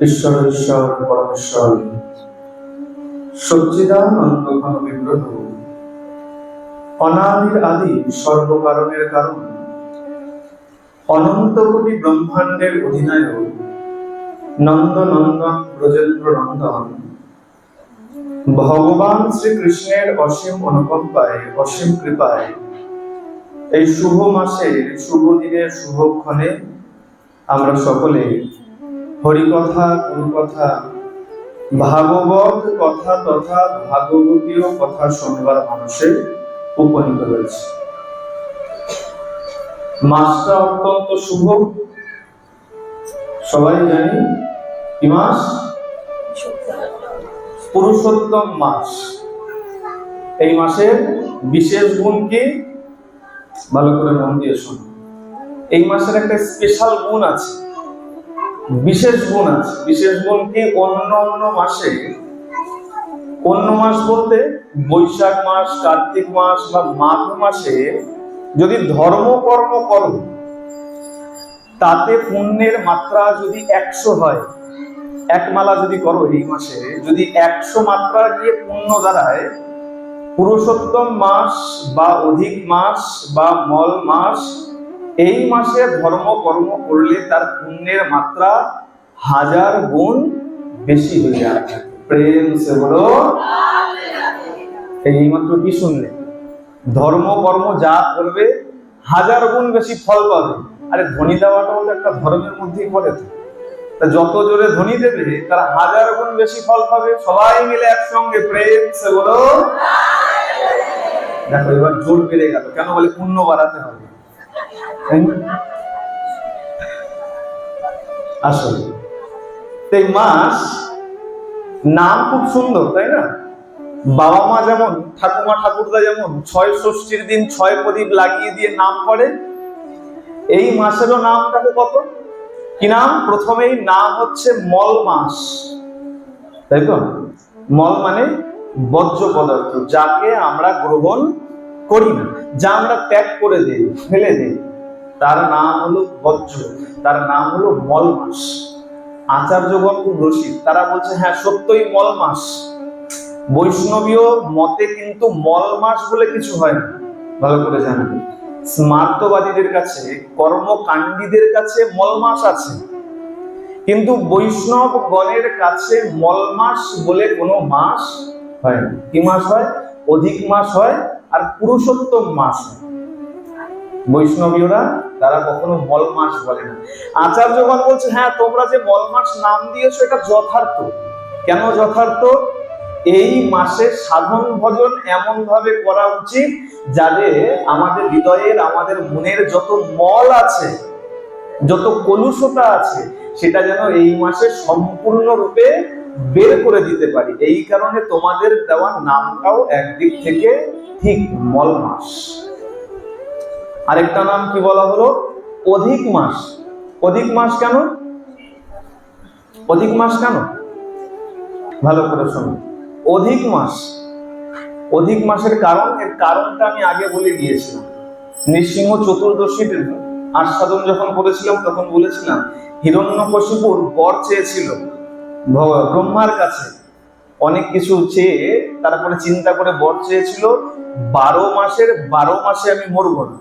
ঈশ্বর ঈশ্বর পরমেশ্বর সচ্চিদানন্দ ঘন বিগ্রহ অনাদির আদি সর্বকারণের কারণ অনন্ত কোটি ব্রহ্মাণ্ডের অধিনায়ক নন্দনন্দন ব্রজেন্দ্র নন্দন ভগবান শ্রীকৃষ্ণের অসীম অনুকম্পায় অসীম কৃপায় এই শুভ মাসের শুভ দিনের শুভক্ষণে আমরা সকলে হরিকথা গুরুকথা ভাগবত কথা তথা ভাগবতীয় কথা শোনবার মানুষে উপনীত হয়েছে। মাসটা অত্যন্ত শুভ, সবাই জানি কি মাস? পুরুষোত্তম মাস। এই মাসের বিশেষ গুণ কি? ভালো করে মন দিয়ে শুনুন। এই মাসের একটা স্পেশাল গুণ আছে, বিশেষ গুণ আছে। বিশেষ গুণ কি? অন্য মাসে, অন্য মাস বলতে বৈশাখ মাস, কার্তিক মাস বা মাঘ মাসে যদি ধর্মকর্ম করো তাতে পুণ্যের মাত্রা যদি 100 হয়, এক মালা যদি করো এই মাসে যদি 100 মাত্রা গিয়ে পুণ্য দাঁড়ায়, পুরুষোত্তম মাস বা অধিক মাস বা মল মাস, এই মাসে ধর্মকর্ম করলে তার পুণ্যের মাত্রা 1000 গুণ বেশি হয়ে যায়। প্রেম সে বলো। এই মাত্র কি শুনলে? ধর্মকর্ম যা করবে 1000 গুণ বেশি ফল পাবে। আরে ধনী দেওয়াটাও তো একটা ধর্মের মধ্যেই পড়ে। তা যত জোরে ধনী দেবে তারা 1000 গুণ বেশি ফল পাবে। সবাই মিলে একসঙ্গে প্রেম সে বলো। দেখো এবার জোর বেড়ে গেল, কেন বলে পুণ্য বাড়াতে হবে। আসলে এই মাস নাম খুব সুন্দর, তাই না? বাবা মা যেমন, ঠাকুমা ঠাকুরদা যেমন 6 ষষ্ঠীর দিন 6 প্রদীপ লাগিয়ে দিয়ে নাম করে, এই মাসেরও নাম দেখো কত কি নাম। প্রথমেই নাম হচ্ছে মল মাস, তাই তো? মল মানে বর্জ্য পদার্থ, যাকে আমরা গ্রহণ করি না, যা আমরা ত্যাগ করে দিই, ফেলে দিই, তার নাম হলো বর্জ্য, তার নাম হলো মল মাস। আচার্যগণ খুব রসিক, তারা বলছে হ্যাঁ সত্যই মল মাস। বৈষ্ণবীয় মতে কিন্তু মল মাস বলে কিছু হয় না, ভালো করে জানেন। স্মার্তবাদীদের কাছে, কর্মকাণ্ডীদের কাছে মল মাস আছে, কিন্তু বৈষ্ণব গণের কাছে মল মাস বলে কোনো মাস হয় না। কি মাস হয়? অধিক মাস হয় আর পুরুষোত্তম মাস হয়। বৈষ্ণবীয়রা তারা কখনো মল মাস বলে না। আচার্যগণ বলছে হ্যাঁ তোমরা যে মল মাস নাম দিয়েছো এটা যথার্থ। কেন যথার্থ? এই মাসে সাধন ভজন এমন ভাবে করা উচিত যাতে আমাদের হৃদয়ের, আমাদের মনের যত মল আছে, যত কলুষতা আছে, সেটা যেন এই মাসে সম্পূর্ণরূপে বের করে দিতে পারি। এই কারণে তোমাদের দেওয়া নামটাও একদিক থেকে ঠিক মল মাস। আরেকটা নাম কি বলা হলো? অধিক মাস। অধিক মাস কেন? অধিক মাস কেন? ভালো করে শুনুন। অধিক মাস, অধিক মাসের কারণ, এর কারণটা আমি আগে বলে গিয়েছিলাম। নৃসিংহ চতুর্দশীর আস্বাদন যখন করেছিলাম তখন বলেছিলাম হিরণ্যকশিপুর বর চেয়েছিল ব্রহ্মার কাছে, অনেক কিছু চেয়ে তারপরে চিন্তা করে বর চেয়েছিল 12 মাসের 12 মাসে আমি মরবো না।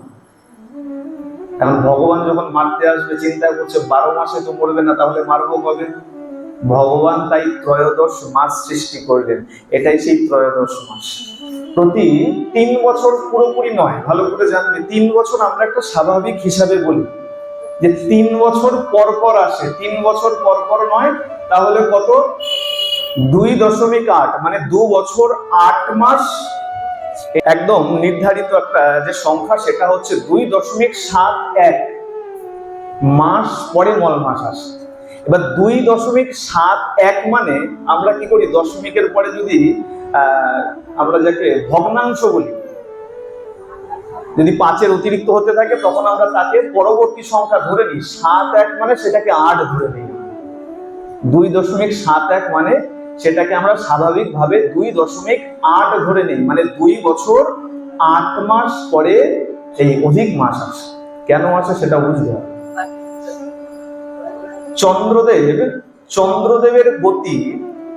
এখন ভগবান যখন মারতে আসবে চিন্তা করছে 12 মাসে তো মরবে না, তাহলে মারবো কবে? ভগবান তাই 13 মাস সৃষ্টি করলেন। এটাই সেই 13 মাস। প্রতি 3 বছর পুরোপুরি নয়, ভালো করে জানবে। 3 বছর আমরা একটা স্বাভাবিক হিসাবে বলি যে 3 বছর পর পর আসে, 3 বছর পর পর নয়। তাহলে কত? 2.8, মানে 2 বছর 8 মাস। একদম নির্ধারিত একটা যে সংখ্যা সেটা হচ্ছে 2.71 মাস পরে মল মাস আসে। এবার 2.71 মানে আমরা কি করি? দশমিকের পরে যদি আমরা যাকে ভগ্নাংশ বলি, যদি 5-এর অতিরিক্ত হতে থাকে তখন আমরা তাকে পরবর্তী সংখ্যা ধরে নিই। 7-1 মানে সেটাকে 8 ধরে নিই। 2.71 মানে সেটাকে আমরা স্বাভাবিকভাবে 2.8 ধরে নিই, মানে 2 বছর 8 মাস পরে এই অধিক মাস আসে। কেন আসে সেটা বুঝতে হবে। চন্দ্রদেব চন্দ্রদেবের গতি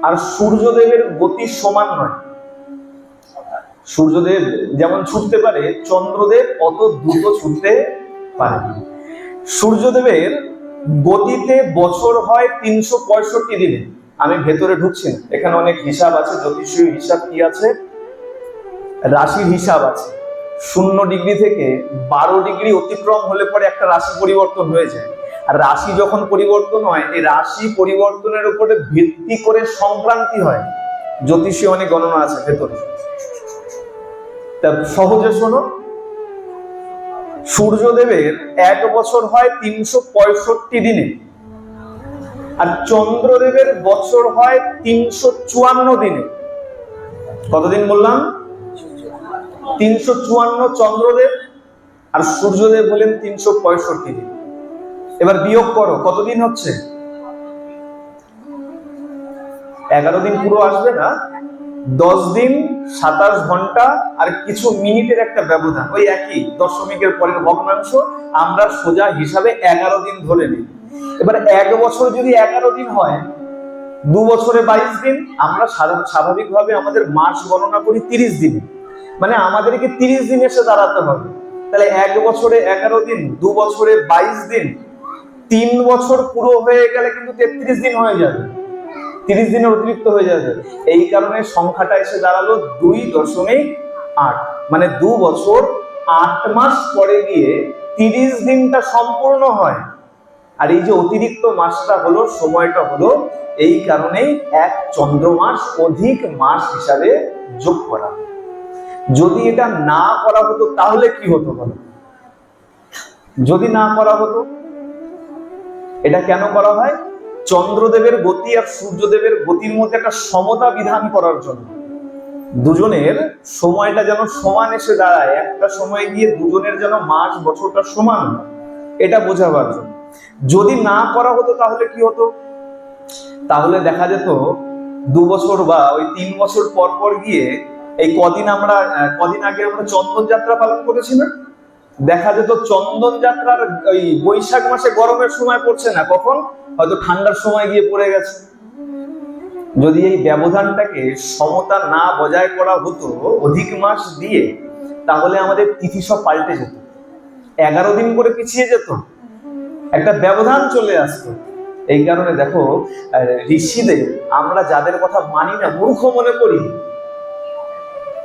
আর সূর্যদেবের গতি সমান নয়। সূর্যদেব যেমন ছুটতে পারে, চন্দ্রদেব অত দ্রুত ছুটতে পারে না। সূর্যদেবের গতিতে বছর হয় 365 দিনে। আমি ভেতরে ঢুকছি না, এখানে অনেক হিসাব আছে, জ্যোতিষীয় হিসাব কি আছে, রাশির হিসাব আছে। 0 ডিগ্রি থেকে 12 ডিগ্রি অতিক্রম হলে পরে একটা রাশি পরিবর্তন হয়ে যায়। আর রাশি যখন পরিবর্তন হয়, এই রাশি পরিবর্তনের উপরে ভিত্তি করে সংক্রান্তি হয়। জ্যোতিষী অনেক গণনা আছে ভেতরে। তা সহজে শোনো, সূর্যদেবের 1 বছর হয় 365 দিনে, আর চন্দ্রদেবের বছর হয় 354 দিনে। কতদিন বললাম? 354 চন্দ্রদেব, আর সূর্যদেব হলেন 365 দিন। এবার বিয়োগ করো, কতদিন হচ্ছে? 11 দিন পুরো আসবে না, 10 দিন 27 ঘন্টা আর কিছু মিনিটের একটা ব্যবধান, ওই একই দশমিকের পরের ভগ্নাংশ। আমরা সোজা হিসাবে 11 দিন ধরে নিই। এবার 1 বছর যদি 11 দিন হয়, 2 বছরে 22 দিন। আমরা স্বাভাবিকভাবে আমাদের মাস গণনা করি 30 দিনে, মানে আমাদেরকে 30 দিন এসে দাঁড়াতে হবে। তাহলে 1 বছরে 11 দিন, 2 বছরে 22 দিন, 3 বছর পুরো হয়ে গেলে কিন্তু 33 দিন হয়ে যাবে, 30 দিনের অতিরিক্ত হয়ে যাবে। এই কারণে সংখ্যাটা এসে দাঁড়ালো 2.8, মানে 2 বছর 8 মাস পরে গিয়ে 30 দিনটা সম্পূর্ণ হয়। আর এই যে অতিরিক্ত মাসটা হলো, সময়টা হলো, এই কারণেই 1 চন্দ্র মাস অধিক মাস হিসাবে যোগ করা। যদি এটা না করা হতো তাহলে কি হতো বলো? যদি না করা হতো, এটা কেন করা হয়? চন্দ্রদেবের গতি আর সূর্যদেবের গতির মধ্যে একটা সমতা বিধান করার জন্য। দুজনের সময়টা যেন সমান এসে দাঁড়ায়, একটা সময় গিয়ে দুজনের যেন মাস বছরটা সমান, এটা বোঝাবার জন্য। যদি না করা হতো তাহলে কি হতো? তাহলে দেখা যেত 2 বছর বা ওই 3 বছর পর পর গিয়ে, এই কদিন আগে আমরা চন্দন যাত্রা পালন করেছি না, দেখা যেত চন্দন যাত্রার ওই বৈশাখ মাসে গরমের সময় পড়ছে না, কখন? হয়তো ঠান্ডার সময় গিয়ে পড়ে গেছে। যদি এই ব্যবধানটাকে সমতা না বজায় করা হতো অধিক মাস দিয়ে, তাহলে আমাদের তিথি সব পাল্টে যেত, 11 দিন করে পিছিয়ে যেত, একটা ব্যবধান চলে আসতো। এই কারণে দেখো, ঋষিদের আমরা যাদের কথা মানি না, মূর্খ মনে করি,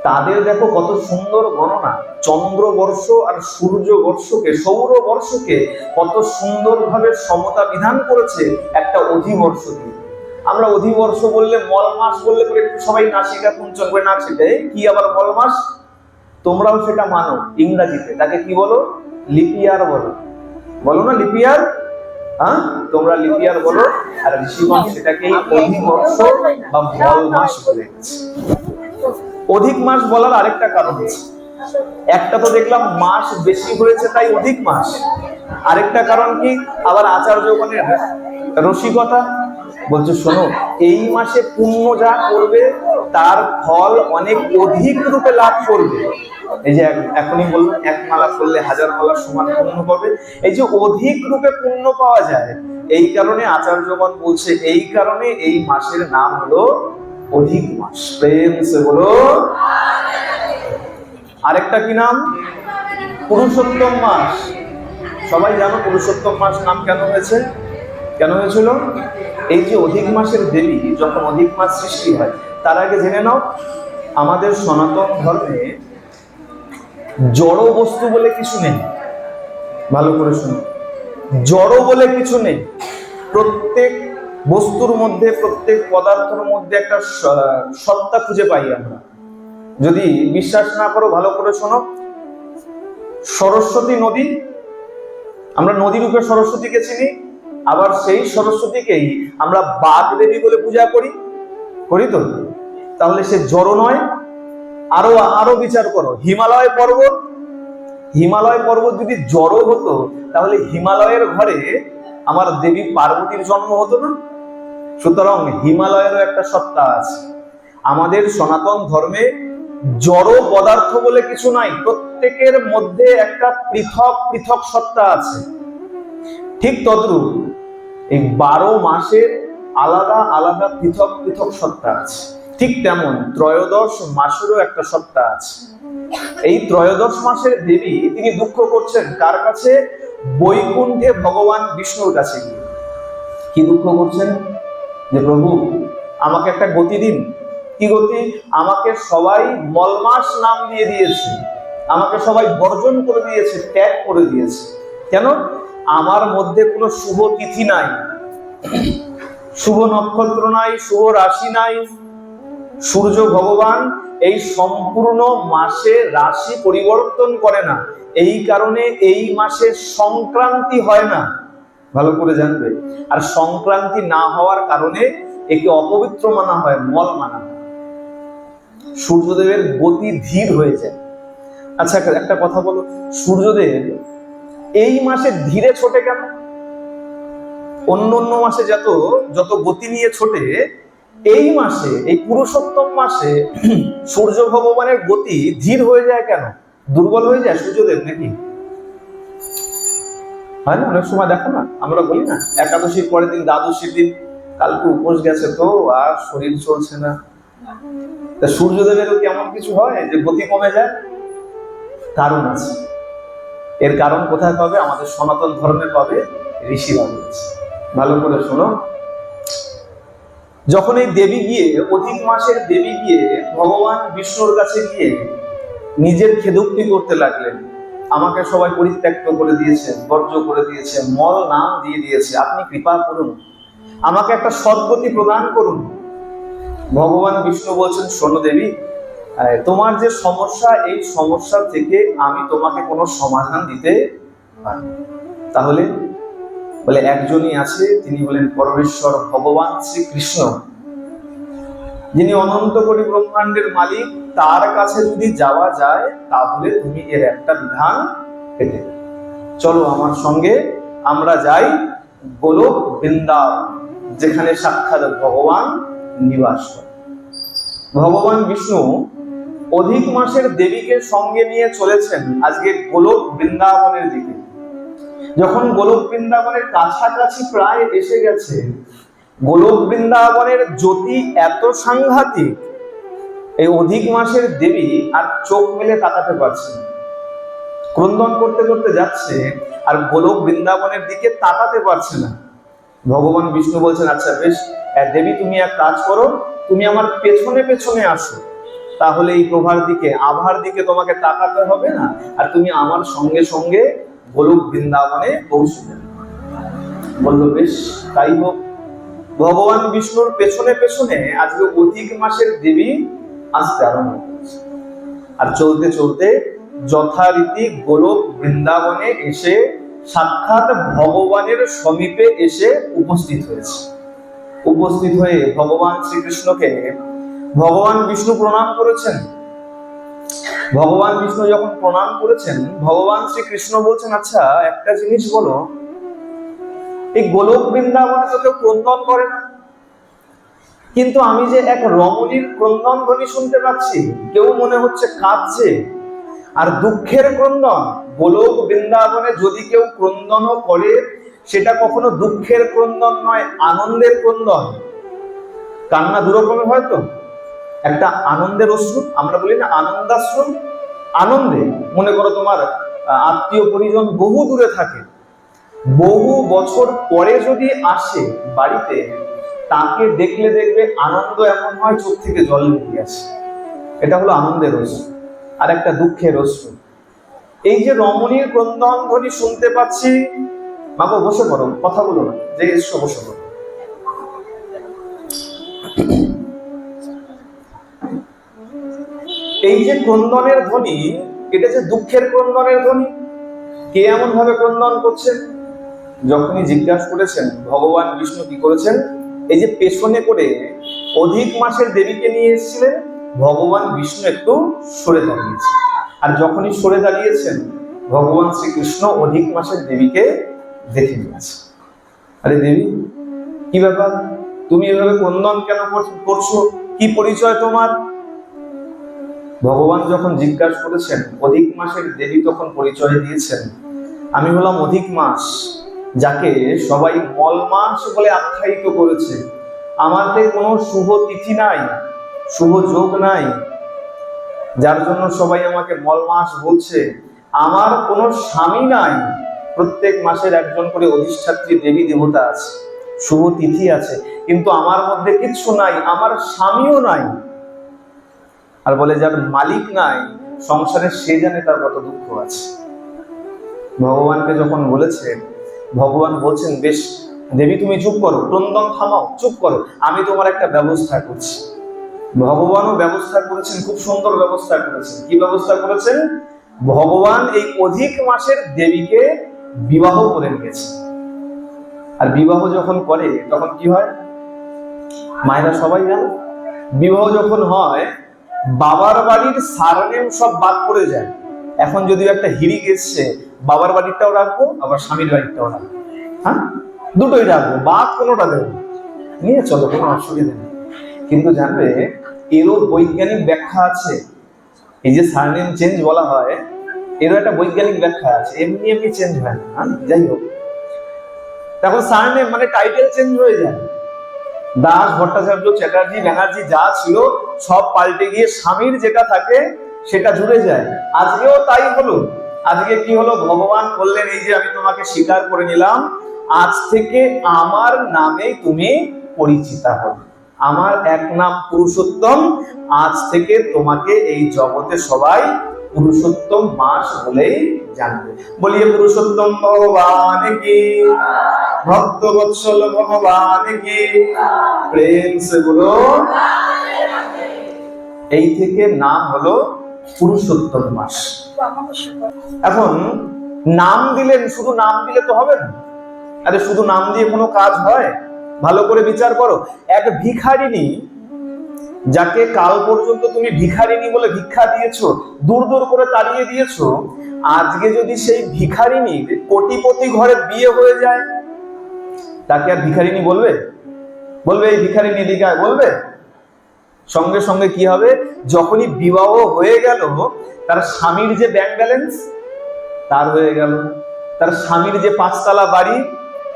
তাদের দেখো কত সুন্দর গণনা। চন্দ্রবর্ষ আর সূর্যবর্ষকে, সৌরবর্ষকে কত সুন্দরভাবে সমতা বিধান করেছে একটা অধিবর্ষ দিয়ে। আমরা অধিবর্ষ বললে, মল মাস বললে পরে একটু সবাই নাসিকা কুঞ্চন করে নাচে, কি আবার মল মাস? তোমরাও সেটা মানো, ইংরাজিতে তাকে কি বলো? লিপিয়ার বলো, বলো না লিপিয়ার? হ্যাঁ, তোমরা লিপিয়ার বলো, আর ঋষিগণ সেটাকেই অধিবর্ষ বা মল মাস বলে গেছে। অধিক মাস বলার আরেকটা কারণ আছে। একটা তো দেখলাম মাস বেশি হয়েছে তাই অধিক মাস, আরেকটা কারণ কি? আবার আচার্যগণের রসিকতা। বলছে শোনো, এই মাসে পুণ্য যা করবে তার ফল অনেক অধিক রূপে লাভ করবে। এই যে এখনই বললাম, 1 মালা করলে 1000 মালার সমান পুণ্য পাবে। এই যে অধিক রূপে পুণ্য পাওয়া যায়, এই কারণে আচার্যগণ বলছে, এই কারণে এই মাসের নাম হলো অধিক মাস। প্রেম সে বলো। আরেকটা কি নাম? পুরুষোত্তম মাস। সবাই জানো পুরুষোত্তম মাস নাম কেন হয়েছে? কেন হয়েছিল? এই যে অধিক মাসের দেবী যখন অধিক মাস সৃষ্টি হয়, তার আগে জেনে নাও, আমাদের সনাতন ধর্মে জড় বস্তু বলে কিছু নেই। ভালো করে শুনো, জড় বলে কিছু নেই। প্রত্যেক বস্তুর মধ্যে, প্রত্যেক পদার্থের মধ্যে একটা সত্তা খুঁজে পাই আমরা। যদি বিশ্বাস না করো, ভালো করে শোনো। সরস্বতী নদী, আমরা নদী রূপে সরস্বতীকে চিনি, আবার সেই সরস্বতীকেই আমরা বাঘ দেবী বলে পূজা করি, করি তো? তাহলে সে জড় নয়? আরো বিচার করো, হিমালয় পর্বত, হিমালয় পর্বত যদি জড় হতো, তাহলে হিমালয়ের ঘরে আমার দেবী পার্বতীর জন্ম হতো না? সুতরাং হিমালয়েরও একটা সত্তা আছে। আমাদের সনাতন ধর্মে জড় পদার্থ বলে কিছু নাই, প্রত্যেকের মধ্যে একটা পৃথক পৃথক সত্তা আছে। ঠিক তদ্রূপ এই 12 মাসের আলাদা আলাদা পৃথক পৃথক সত্তা আছে, ঠিক তেমন ত্রয়োদশ মাসেরও একটা সত্তা আছে। এই ত্রয়োদশ মাসের দেবী তিনি দুঃখ করছেন কার কাছে? বৈকুণ্ঠে ভগবান বিষ্ণুর কাছে গিয়ে। কি দুঃখ করছেন? যে প্রভু আমাকে একটা গতি দিন। কি গতি? আমাকে সবাই মলমাস নাম দিয়ে দিয়েছে, আমাকে সবাই বর্জন করে দিয়েছে, ত্যাগ করে দিয়েছে। কেন? আমার মধ্যে কোনো শুভ তিথি নাই, শুভ নক্ষত্র নাই, শুভ রাশি নাই। সূর্য ভগবান এই সম্পূর্ণ মাসে রাশি পরিবর্তন করে না, এই কারণে এই মাসে সংক্রান্তি হয় না, ভালো করে জানবে। আর সংক্রান্তি না হওয়ার কারণে একে অপবিত্র মানা হয়, মল মানা হয়। সূর্যদেবের গতি ধীর হয়ে যায়। আচ্ছা একটা কথা বলো, সূর্যদেব এই মাসে ধীরে ছোটে কেন? অন্য অন্য মাসে যত গতি নিয়ে ছোটে, এই মাসে, এই পুরুষোত্তম মাসে সূর্য ভগবানের গতি ধীর হয়ে যায় কেন? দুর্বল হয়ে যায় সূর্যদেব নাকি? হয় না? অনেক সময় দেখো না, আমরা বলি না একাদশীর পরের দিন, দ্বাদশীর দিন, কালকে উপোস গেছে তো আর শরীর চলছে না। তা সূর্যদেবেরও কি এমন কিছু হয় যে গতি কমে যায়? কারণ আছে। এর কারণ কোথায় পাবে? আমাদের সনাতন ধর্মে পাবে, ঋষিরা বলেছে। ভালো করে শোনো। যখন এই দেবী গিয়ে, অধিক মাসের দেবী গিয়ে ভগবান বিষ্ণুর কাছে গিয়ে নিজের খেদোক্তি করতে লাগলেন, আমাকে সবাই পরিত্যক্ত করে দিয়েছে, বর্জ্য করে দিয়েছে, মল নাম দিয়ে দিয়েছে, আপনি কৃপা করুন, আমাকে একটা সদ্গতি প্রদান করুন। ভগবান বিষ্ণু বলছেন, শোনো দেবী, তোমার যে সমস্যা, এই সমস্যা থেকে আমি তোমাকে কোনো সমাধান দিতে পারি। তাহলে বলে একজনই আছে, তিনি বলেন পরমেশ্বর ভগবান শ্রীকৃষ্ণ, যিনি অনন্ত কোটি ব্রহ্মাণ্ডের মালিক। তার কাছে যদি যাওয়া যায় তাহলে তুমি এর একটা বিধান পেতে। চলো আমার সঙ্গে, আমরা যাই গোলক বৃন্দাবন, যেখানে সাক্ষাৎ ভগবান নিবাস করে। ভগবান বিষ্ণু অধিক মাসের দেবীকে সঙ্গে নিয়ে চলেছেন আজকে গোলক বৃন্দাবনের দিকে। যখন গোলক বৃন্দাবনের কাছাকাছি প্রায় এসে গেছে, গোলক বৃন্দাবনের জ্যোতি এত সাংঘাতিক, এই অধিক মাসের দেবী আর চোখ মেলে তাকাতে পারছে না। ক্রন্দন করতে করতে যাচ্ছে আর গোলক বৃন্দাবনের দিকে তাকাতে পারছে না। ভগবান বিষ্ণু বলছেন, আচ্ছা বেশ দেবী, তুমি এক কাজ করো, তুমি আমার পেছনে পেছনে আসো, তাহলে এই প্রভার দিকে, আভার দিকে তোমাকে তাকাতে হবে না, আর তুমি আমার সঙ্গে সঙ্গে গোলক বৃন্দাবনে পৌঁছে যাবে। বললো বেশ তাই হোক। ভগবান বিষ্ণুর পেছনে পেছনে আজকে অধিক মাসের দেবী আসতে আরম্ভ করেছে। আর চলতে চলতে যথারীতি গোলক বৃন্দাবনে এসে সাক্ষাৎ ভগবানের সমীপে এসে উপস্থিত হয়েছে। উপস্থিত হয়ে ভগবান শ্রীকৃষ্ণকে ভগবান বিষ্ণু প্রণাম করেছেন। ভগবান বিষ্ণু যখন প্রণাম করেছেন, ভগবান শ্রীকৃষ্ণ বলছেন, আচ্ছা একটা জিনিস বলো, এই গোলক বৃন্দাবনে তো কেউ ক্রন্দন করে না, কিন্তু আমি যে এক রমণীর ক্রন্দন ধ্বনি শুনতে পাচ্ছি, কেউ মনে হচ্ছে কাঁদছে, আর দুঃখের ক্রন্দন। গোলক বৃন্দাবনে যদি কেউ ক্রন্দনও করে, সেটা কখনো দুঃখের ক্রন্দন নয়, আনন্দের ক্রন্দন। কান্না দু রকমের হয় তো, একটা আনন্দের অশ্রু, আমরা বলি না আনন্দাশ্রু, আনন্দে। মনে করো তোমার আত্মীয় পরিজন বহু দূরে থাকে, বহু বছর পরে যদি আসে বাড়িতে, তাকে দেখলে দেখবে আনন্দ এমন হয় চোখ থেকে জল বেরিয়ে আসে, এটা হলো আনন্দের অশ্রু। আর একটা দুঃখের অশ্রু। এই যে রমণীর ক্রন্দন ধ্বনি শুনতে পাচ্ছি, বাবা বসে পড়ো, কথা বলো না, যে এসো বসে পড়ো। এই যে ক্রন্দনের ধ্বনি, এটা যে দুঃখের ক্রন্দনের ধ্বনি, কে এমন ভাবে ক্রন্দন করছেন? যখনই জিজ্ঞাসা করেছেন, ভগবান বিষ্ণু কি করেছেন, এই যে পেছনে করে অধিক মাসের দেবীকে নিয়ে এসেছিলেন, ভগবান বিষ্ণু একটু সরে দাঁড়িয়েছে। আর যখনই সরে দাঁড়িয়েছেন, ভগবান শ্রীকৃষ্ণ অধিক মাসের দেবীকে দেখে নিয়েছে। আরে দেবী, কি ব্যাপার, তুমি এভাবে ক্রন্দন কেন করছো, কি পরিচয় তোমার? ভগবান যখন জিজ্ঞাসা করেছেন, অধিক মাসের দেবী তখন পরিচয় দিয়েছেন, আমি হলাম অধিক মাস, যাকে সবাই মল মাস বলে আখ্যায়িত করেছে। আমাদের কোনো শুভ তিথি নাই, শুভ যোগ নাই, যার জন্য সবাই আমাকে মল মাস বলছে। আমার কোনো স্বামী নাই, প্রত্যেক মাসের একজন করে অধিষ্ঠাত্রী দেবী দেবতা আছে, শুভ তিথি আছে, কিন্তু আমার মধ্যে কিচ্ছু নাই, আমার স্বামীও নাই। আর বলে যার মালিক নাই সংসারে, সে জানে তার কত দুঃখ আছে। ভগবানকে যখন বলেছে, ভগবান বলছেন, বেশ দেবী তুমি চুপ করো, ক্রন্দন থামাও, চুপ করো, আমি তোমার একটা ব্যবস্থা করছি। ভগবানও ব্যবস্থা করেছেন, খুব সুন্দর ব্যবস্থা করেছেন। কি ব্যবস্থা করেছেন? ভগবান এই অধিক মাসের দেবীকে বিবাহ করে নিয়েছে। আর বিবাহ যখন করে তখন কি হয় মায়েরা সবাই জানো, বিবাহ যখন হয় বাবার বাড়ির সারনেম সব বাদ পড়ে যায়। এখন যদি একটা হিড়িক এসছে, বাবার বাড়িটাও রাখবো আবার স্বামীর বাড়িটাও রাখবো, হ্যাঁ দুটোই রাখবো, বাদ কোনোটা দেবো, নিয়ে চলো, কোনো অসুবিধা নেই। কিন্তু জানবে এরও বৈজ্ঞানিক ব্যাখ্যা আছে। এই যে সারনেম চেঞ্জ বলা হয়, এরও একটা বৈজ্ঞানিক ব্যাখ্যা আছে, এমনি এমনি চেঞ্জ হয় না। যাই হোক, তখন সারনেম মানে টাইটেল চেঞ্জ হয়ে যায়। দাস, ভট্টাচার্য, চ্যাটার্জি, ব্যানার্জি যা ছিল সব পাল্টে গিয়ে স্বামীর যেটা থাকে সেটা জুড়ে যায়। আজকেও তাই হলো। আজকে কি হলো, ভগবান বললেন এই যে আমি তোমাকে স্বীকার করে নিলাম, আজ থেকে আমার নামে তুমি পরিচিতা হবে। আমার এক নাম পুরুষোত্তম, আজ থেকে তোমাকে এই জগতে সবাই পুরুষোত্তম মাস বলেই জানবে। বলিয়ে পুরুষোত্তম ভগবান কি, ভক্ত বৎসল ভগবান কি, প্রেম সে বলো। এই থেকে নাম হলো পুরুষোত্তম মাস। এখন নাম দিলেন, শুধু নাম দিলে তো হবে না। আরে শুধু নাম দিয়ে কোনো কাজ হয়? ভালো করে বিচার করো। এক ভিখারিনী, যাকে কাল পর্যন্ত তুমি ভিখারিনী বলে ভিক্ষা দিয়েছো, দূর দূর করে তাড়িয়ে দিয়েছো, আজকে যদি সেই ভিখারিনীর কোটিপতি ঘরে বিয়ে হয়ে যায়, তাকে আর ভিখারিনী বলবে? বলবে এই ভিখারিনী দিকে বলবে? সঙ্গে সঙ্গে কি হবে, যখনই বিবাহ হয়ে গেল, তার স্বামীর যে ব্যাংক ব্যালেন্স তার হয়ে গেল, তার স্বামীর যে 5 তলা বাড়ি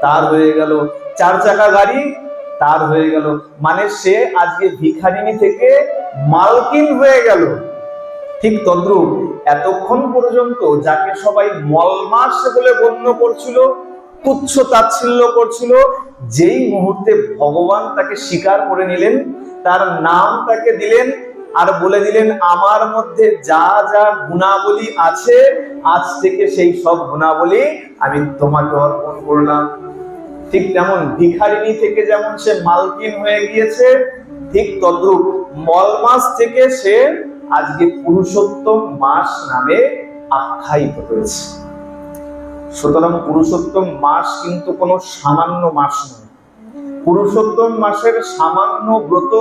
তার হয়ে গেল, 4 চাকা গাড়ি তার হয়ে গেল, মানে সে আজকে ভিখারিনী থেকে মালকিন হয়ে গেল। ঠিক তদ্রূপ এতক্ষণ পর্যন্ত যাকে সবাই মলমাস বলে গণ্য করছিল, তুচ্ছ তাচ্ছিল্য করছিল, যেই মুহূর্তে ভগবান তাকে স্বীকার করে নিলেন, তার নাম তাকে দিলেন, আর বলে দিলেন আমার মধ্যে যা যা গুণাবলী আছে, আজ থেকে সেই সব গুণাবলী আমি তোমাকে অর্পণ করলাম। ঠিক তেমন ভিখারিনী থেকে যেমন সে মালকিন হয়ে গিয়েছে, ঠিক তদ্রূপ মলমাস থেকে সে আজকে পুরুষোত্তম মাস নামে আখ্যায়িত হয়েছে। সুতরাং পুরুষোত্তম মাস কিন্তু কোনো সামান্য মাস নয়। পুরুষোত্তম মাসের সামান্য ব্রত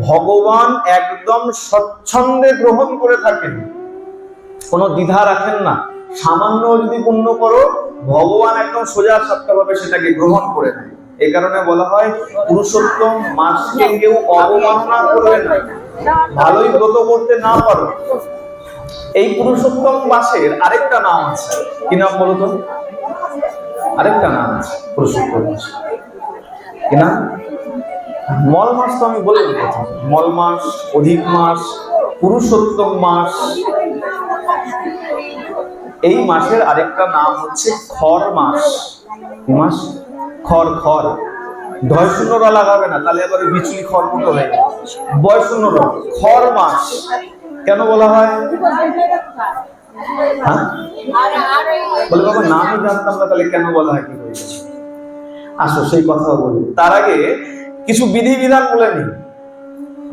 ভগবান একদম স্বচ্ছন্দে গ্রহণ করে থাকেন, কোনো দ্বিধা রাখেন না। সামান্য যদি পুণ্য করো, ভগবান একদম সোজা সাপটাভাবে সেটাকে গ্রহণ করে নেয়। এই কারণে বলা হয় পুরুষোত্তম মাসকে কেউ অবমাননা করবে না, ভালোই ব্রত করতে না পারো। এই পুরুষোত্তম মাসের আরেকটা নাম আছে, কি নাম বলো তো? আরেকটা নাম আছে পুরুষোত্তম মাস, কি নাম? মল মাস তো আমি বলে দিই, মল মাস, অধিক মাস, পুরুষোত্তম মাস। এই মাসের আরেকটা নাম হচ্ছে খর মাস। মাস খর, খর ঢয় শূন্য র লাগাবে না, তাহলে এবারে বিচুলি খড়কুটো হয়ে যাবে। বয় শূন্য র, খর মাস কেন বলা হয়? হ্যাঁ বলে বাবা নামই জানতাম না, তাহলে কেন বলা হয়, কি হয়েছে? আসো সেই কথা বলি। তার আগে কিছু বিধিবিধান বলে নিই।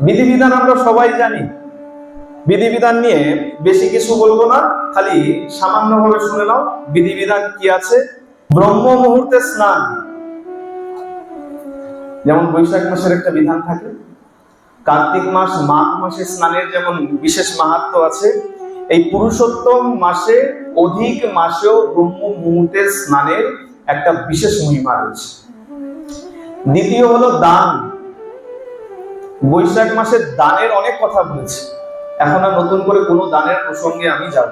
বিধিবিধান আমরা সবাই জানি, বিধিবিধান নিয়ে বেশি কিছু বলবো না, খালি সামান্য ভাবে শুনে নাও বিধিবিধান কি আছে। ব্রহ্ম মুহূর্তে স্নান, যেমন বৈশাখ মাসের একটা বিধান থাকে, কার্তিক মাস, মাঘ মাসে স্নানের যেমন বিশেষ মাহাত্ম্য আছে, এই পুরুষোত্তম মাসে অধিক মাসেও ব্রহ্ম মুহূর্তে স্নানের একটা বিশেষ মহিমা রয়েছে। দ্বিতীয় হলো দান। বৈশাখ মাসে দানের অনেক কথা বলেছে, এখন আর নতুন করে কোনো দানের প্রসঙ্গে আমি যাব।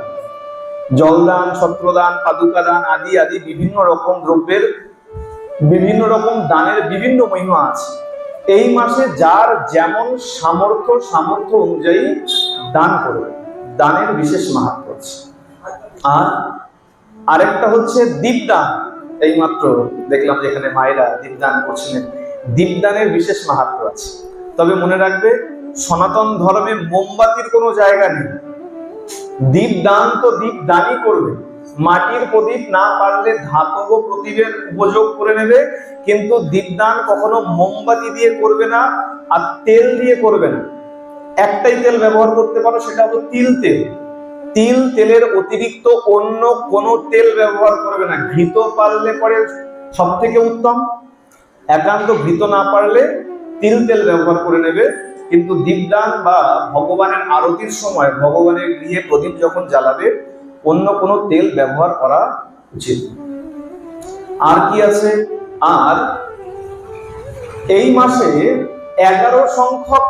জলদান, ছত্রদান, পাদুকা দান আদি আদি বিভিন্ন রকম দ্রব্যের বিভিন্ন রকম দানের বিভিন্ন মহিমা আছে। এই মাসে যার যেমন সামর্থ্য অনুযায়ী দান করবে, দানের বিশেষ মাহাত্ম্য আছে। আর আরেকটা হচ্ছে দীপদান। এইমাত্র দেখলাম যেখানে মায়েরা দীপদান করছিলেন, দীপদানের বিশেষ মাহাত্ম্য আছে। তবে মনে রাখবে, সনাতন ধর্মে মোমবাতির কোনো জায়গা নেই। দীপদান তো দীপদানই করবে, মাটির প্রদীপ না পারলে ধাতব প্রদীপের উপযোগ করে নেবে, কিন্তু দীপদান কখনো মোমবাতি দিয়ে করবে না, আর তেল দিয়ে করবে না। একটাই তেল ব্যবহার করতে পারো, সেটা হলো তিল তেল। তিল তেলের অতিরিক্ত অন্য কোনো তেল ব্যবহার করবে না। ঘৃত পারলে পরে সব থেকে উত্তম, একান্ত ঘৃত না পারলে তিল তেল ব্যবহার করে নেবে। কিন্তু দীপদান বা ভগবানের আরতির সময় ভগবানের গৃহে প্রদীপ যখন জ্বালাবে, অন্য কোনো তেল ব্যবহার করা উচিত। আর কি আছে? আর এই মাসে 11 সংখ্যক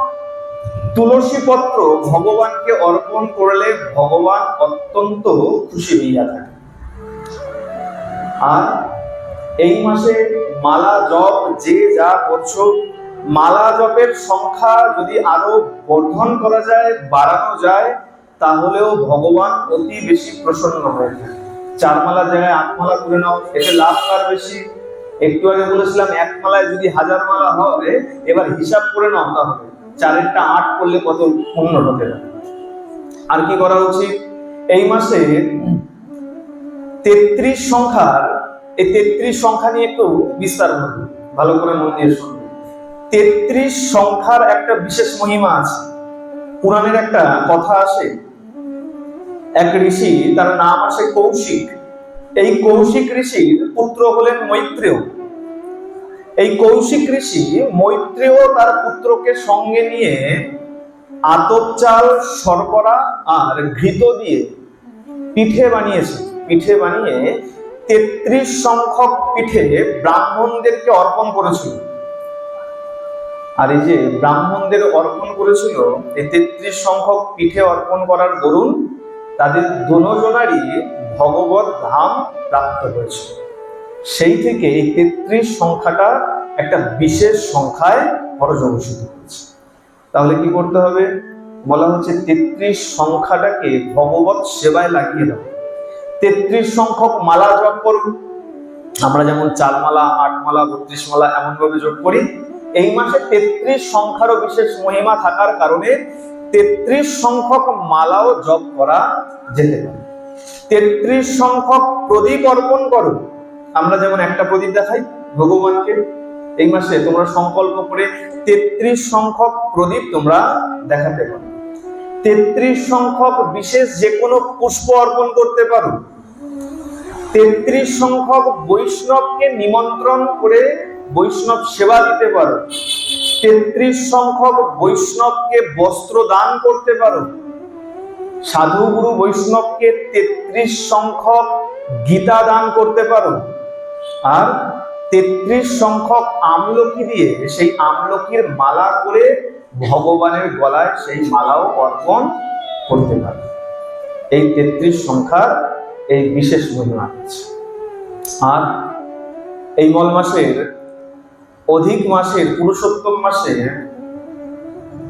তুলসী পত্র ভগবানকে অর্পণ করলে ভগবান অত্যন্ত খুশি হইয়া থাকে। আর এই মাসে মালা জপ যে যা করছো, মালা জপের সংখ্যা যদি আরো বর্ধন করা যায়, বাড়ানো যায়, তাহলেও ভগবান অতি বেশি প্রসন্ন হয়ে থাকে। 4 মালার জায়গায় 8 মালা করে নাও, এতে লাভ কার বেশি? একটু আগে বলেছিলাম 1 মালায় যদি 1000 মালা হয়, এবার হিসাব করে নাও, তাহলে 4-টা 8 করলে কত পূর্ণ হতে পারে। আর কি করা উচিত? এই মাসে 33 সংখ্যার, এই 33 সংখ্যা নিয়ে একটু বিস্তার বলবো, ভালো করে মন দিয়ে শুনবে। 33 সংখ্যার একটা বিশেষ মহিমা আছে। পুরাণের একটা কথা আসে, এক ঋষি, তার নাম আসে কৌশিক। এই কৌশিক ঋষির পুত্র হলেন মৈত্রেয়। এই কৌশিক ঋষি মৈত্রেয় তার পুত্রকে সঙ্গে নিয়ে আতপ চাল, শর্করা আর ঘৃত দিয়ে পিঠে বানিয়েছে। পিঠে বানিয়ে 33 সংখ্যক পিঠে ব্রাহ্মণদেরকে অর্পণ করেছিল। আর এই যে ব্রাহ্মণদের অর্পণ করেছিল, এই 33 সংখ্যক পিঠে অর্পণ করার দরুন তাদের দুজনারই ভগবত ধাম প্রাপ্ত হয়েছিল। সেই থেকে এই 33 সংখ্যাটা একটা বিশেষ সংখ্যায় পর্যবেসিত হয়েছে। তাহলে কি করতে হবে? বলা হচ্ছে 33 সংখ্যাটাকে ভগবত সেবায় লাগিয়ে দাও। 33 সংখ্যক মালা জপ করব। আমরা যেমন 4 মালা, 8 মালা, 32 মালা এমন ভাবে জপ করি, এই মাসে 33 সংখ্যারও বিশেষ মহিমা থাকার কারণে 33 সংখ্যক মালাও জপ করা যেতে পারে। 33 সংখ্যক প্রদীপ অর্পণ করো। আমরা যেমন একটা প্রদীপ দেখাই ভগবানকে, এই মাসে তোমরা সংকল্প করে 33 সংখ্যক প্রদীপ তোমরা দেখাতে পারো। 33 সংখ্যক বিশেষ যে কোনো পুষ্প অর্পণ করতে পারো। 33 সংখ্যক বৈষ্ণবকে নিমন্ত্রণ করে বৈষ্ণব সেবা দিতে পারো। 33 সংখ্যক বৈষ্ণবকে বস্ত্র দান করতে পারো। সাধু গুরু বৈষ্ণবকে 33 সংখ্যক গীতা দান করতে পারো। আর 33 সংখ্যক আমলকি দিয়ে সেই আমলকির মালা করে ভগবানের গলায় সেই মালাও অর্পণ করতে পারো। এই 33 সংখ্যার এই বিশেষ মহিমা আছে। আর এই মল মাসের, অধিক মাসের, পুরুষোত্তম মাসে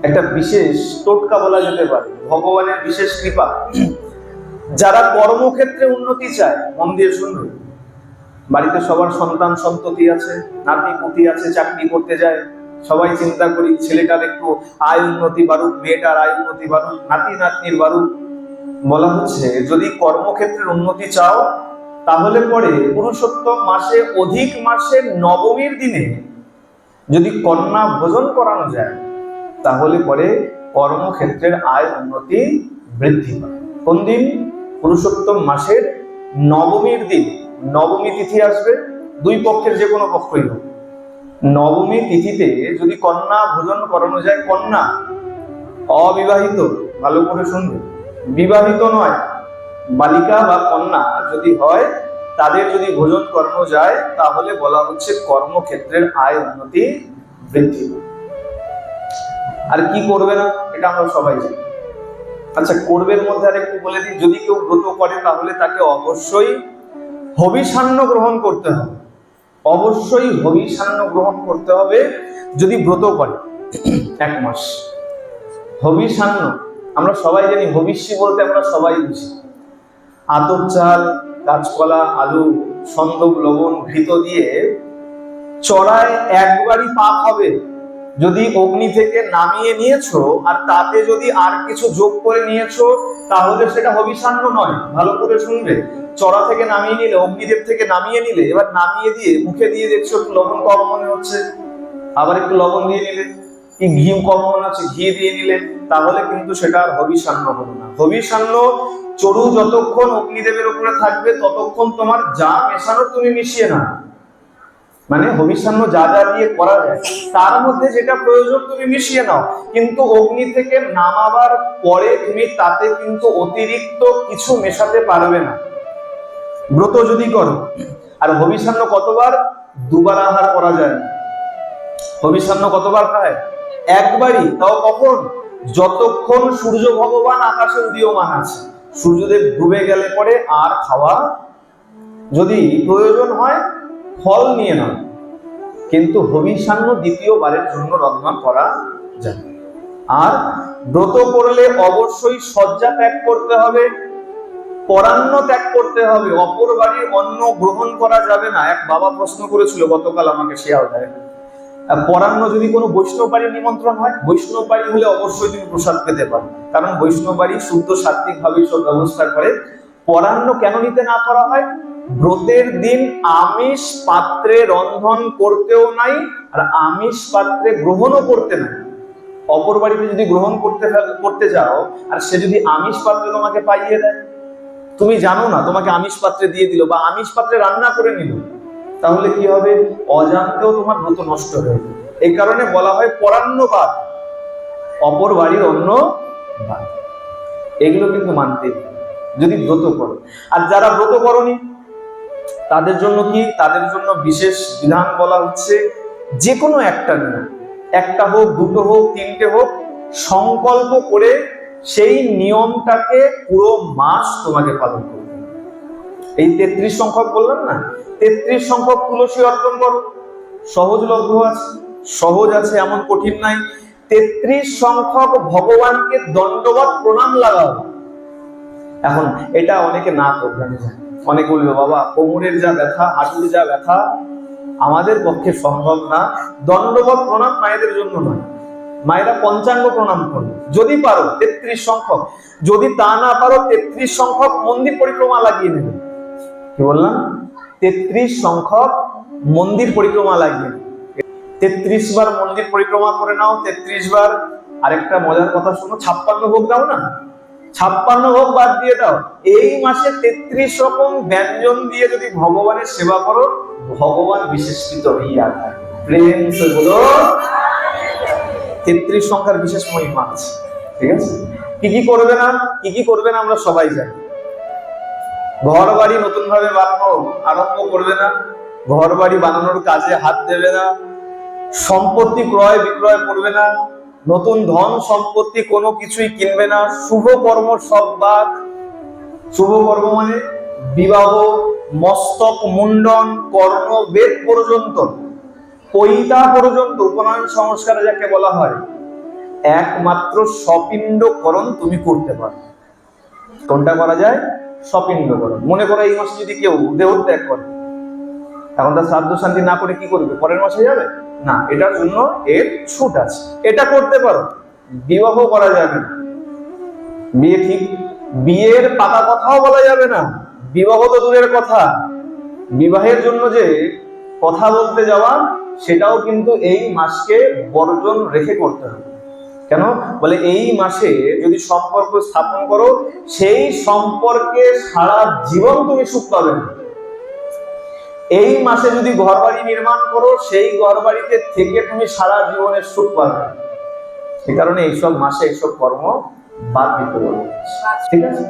একটা বিশেষ টোটকা বলা যেতে পারে, ভগবানের বিশেষ কৃপা। যারা কর্মক্ষেত্রে উন্নতি চায়, মন দিয়ে শুনবে, বাড়িতে সবার সন্তান সন্ততি আছে, নাতি পুতি আছে, চাকরি করতে যায়, সবাই চিন্তা করি ছেলেটার একটু আয় উন্নতি বাড়ুক, মেয়েটার আয় উন্নতি বাড়ুক, নাতি নাতনির বাড়ুক। বলা হচ্ছে যদি কর্মক্ষেত্রের উন্নতি চাও, তাহলে পরে পুরুষোত্তম মাসে, অধিক মাসের নবমীর দিনে যদি কন্যা ভোজন করানো যায়, তাহলে পরে কর্মক্ষেত্রের আয় উন্নতি বৃদ্ধি পায়। কোন দিন? পুরুষোত্তম মাসের নবমীর দিন। নবমী তিথি আসবে, দুই পক্ষের যে কোনো পক্ষই হোক, নবমী তিথিতে যদি কন্যা ভোজন করানো যায়, কন্যা অবিবাহিত, ভালো করে শুনবে, বিবাহিত নয়, বালিকা বা কন্যা যদি হয়, তাদের যদি ভোজন করানো যায়, তাহলে বলা হচ্ছে কর্মক্ষেত্রের আয় উন্নতি বৃদ্ধি। আর কি করবে না, এটা আমরা সবাই জানি। আচ্ছা, করবের মধ্যে আর একটু বলে দিই, যদি কেউ ব্রত করে তাহলে তাকে অবশ্যই হবিষান্ন গ্রহণ করতে হবে। অবশ্যই হবিষান্ন গ্রহণ করতে হবে। যদি ব্রত করে 1 মাস, হবিষান্ন, আমরা সবাই জানি হবিষ্যি বলতে আমরা সবাই বুঝি আতপ চাল, কাঁচকলা, আলু, সন্দক, লবণ, ঘৃত দিয়ে চড়ায় একবারই পাক হবে। যদি অগ্নি থেকে নামিয়ে নিয়েছো আর তাতে যদি আর কিছু যোগ করে নিয়েছো তাহলে সেটা হবিষান্ন নয়। ভালো করে শুনবে, চড়া থেকে নামিয়ে নিলে, অগ্নিদেব থেকে নামিয়ে নিলে, এবার নামিয়ে দিয়ে মুখে দিয়ে দেখছো একটু লবণ কম মনে হচ্ছে, আবার একটু লবণ দিয়ে নিলে, কি ঘি কম মনে হচ্ছে, ঘি দিয়ে নিলে, তাহলে কিন্তু সেটা আর হবিষান্ন হলো না। হবিষান্ন চড়ু যতক্ষণ অগ্নিদেবের উপরে থাকবে ততক্ষণ তোমার যা মেশানোর তুমি মিশিয়ে না, মানে হবিষান্ন যা যা দিয়ে করা যায় তার মধ্যে যেটা প্রয়োজন তুমি মিশিয়ে নাও, কিন্তু অগ্নি থেকে নামাবার পরে তুমি তাতে কিন্তু অতিরিক্ত কিছু মেশাতে পারবে না ব্রত যদি করো। আর হবিষান্ন কতবার? 2 বার আহার করা যায় না। হবিষান্ন কতবার খায়? একবারই, তাও কখন? যতক্ষণ সূর্য ভগবান আকাশে উদীয়মান আছে। সূর্যদেব ডুবে গেলে পরে আর খাওয়া, যদি প্রয়োজন হয় ফল নিয়ে নাও, কিন্তু হবিষান্ন দ্বিতীয়বারের জন্য রন্ধন করা যায়। আর ব্রত করলে অবশ্যই শয্যা ত্যাগ করতে হবে, পরান্ন ত্যাগ করতে হবে, অপর বাড়ির অন্ন গ্রহণ করা যাবে না। এক বাবা প্রশ্ন করেছিল গতকাল আমাকে শিয়ালদায়, পরান্ন যদি কোনো বৈষ্ণব বাড়ির নিমন্ত্রণ হয়, বৈষ্ণব বাড়ি হলে অবশ্যই তুমি প্রসাদ পেতে পারো, কারণ বৈষ্ণব বাড়ি শুদ্ধ সাত্বিক ভাবে সব ব্যবস্থা করে। পরান্ন কেন নিতে না করা হয়? ব্রতের দিন আমিষ পাত্রে রন্ধন করতেও নাই, আর আমিষ পাত্রে গ্রহণও করতে নাই। অপর বাড়িতে যদি গ্রহণ করতে যাও আর সে যদি আমিষ পাত্রে তোমাকে পাইয়ে দেয়, তুমি জানো না, তোমাকে আমিষ পাত্রে দিয়ে দিল বা আমিষ পাত্রে রান্না করে নিল, তাহলে কি হবে? অজান্তেও তোমার ব্রত নষ্ট হয়ে যাবে। এই কারণে বলা হয় পরান্নবাদ, অপর বাড়ির অন্ন বাদ। এগুলো কিন্তু মানতে যদি ব্রত করো। আর যারা ব্রত করনি তাদের জন্য কি? তাদের জন্য বিশেষ বিধান বলা হচ্ছে, যে কোনো একটা নিয়ম, একটা হোক, দুটো হোক, তিনটে হোক, সংকল্প করে সেই নিয়মটাকে পুরো মাস তোমাকে পালন করতে হবে। এই 33 সংখ্যক বললাম না, 33 সংখ্যক তুলসী অর্পণ করো, সহজলভ্য আছে, সহজ আছে, এমন কঠিন নাই। 33 সংখ্যক ভগবানকে দণ্ডবত প্রণাম লাগাও। এখন এটা অনেকে না করবে, আমি জানি, অনেকে বলবে বাবা কোমরের যা ব্যথা, হাঁটুর যা ব্যথা, আমাদের পক্ষে সম্ভব না। দণ্ডবত প্রণাম মায়েদের জন্য নয়, মায়েরা পঞ্চাঙ্গ প্রণাম করবে যদি পারো 33 সংখ্যক। যদি তা না পারো 33 সংখ্যক মন্দির পরিক্রমা লাগিয়ে নেবে। কি বললাম? 33 সংখ্যক মন্দির পরিক্রমা লাগিয়ে 33 বার মন্দির পরিক্রমা করে নাও, 33 বার। আরেকটা মজার কথা শোনো, 56 ভোগ দাও না, 56 ভোগ বাদ দিয়ে দাও। এই মাসে 33 রকম ব্যঞ্জন দিয়ে যদি ভগবানের সেবা করো, ভগবান বিশেষিত হইয়া থাকে। প্রেম সে বলো, 33 সংখ্যার বিশেষ মহিমা আছে। ঠিক আছে? কি কি করবে না, কি কি করবে না আমরা সবাই জানি। ঘর বাড়ি নতুন ভাবে বানানো আরম্ভ করবে না, ঘর বাড়ি বানানোর কাজে হাত দেবে না, সম্পত্তি ক্রয় বিক্রয় করবে না, নতুন ধন সম্পত্তি কোনো কিছুই কিনবে না, শুভ কর্ম সব বাদ। শুভ কর্ম মানে বিবাহ, মস্তক মুন্ডন, কর্ণ বেদ পর্যন্ত, পৈতা পর্যন্ত, উপনয়ন সংস্কার যাকে বলা হয়, একমাত্র সপিণ্ডকরণ তুমি করতে পারো। কোনটা করা যায়? সপিণ্ডকরণ। মনে করো এই মাসে যদি কেউ দেহত্যাগ করে, এখন তার শ্রাদ্ধ শান্তি না করে কি করবে? পরের মাসে যাবে না, এটার জন্য এর ছুট আছে, এটা করতে পারো। বিবাহ করা যাবে না, বিয়ে ঠিক, বিয়ের পাকা কথাও বলা যাবে না, বিবাহ তো দূরের কথা, বিবাহের জন্য যে কথা বলতে যাওয়া সেটাও কিন্তু এই মাসকে বর্জন রেখে করতে হবে। কেন? বলে এই মাসে যদি সম্পর্ক স্থাপন করো, সেই সম্পর্কে সারা জীবন তুমি সুখ পাবে না। এই মাসে যদি ঘর বাড়ি নির্মাণ করো, সেই ঘর বাড়িতে থেকে তুমি সারা জীবনের সুখ পাবে। এই কারণে এইসব মাসে এইসব কর্ম বাদ দিতে বলবো। ঠিক আছে?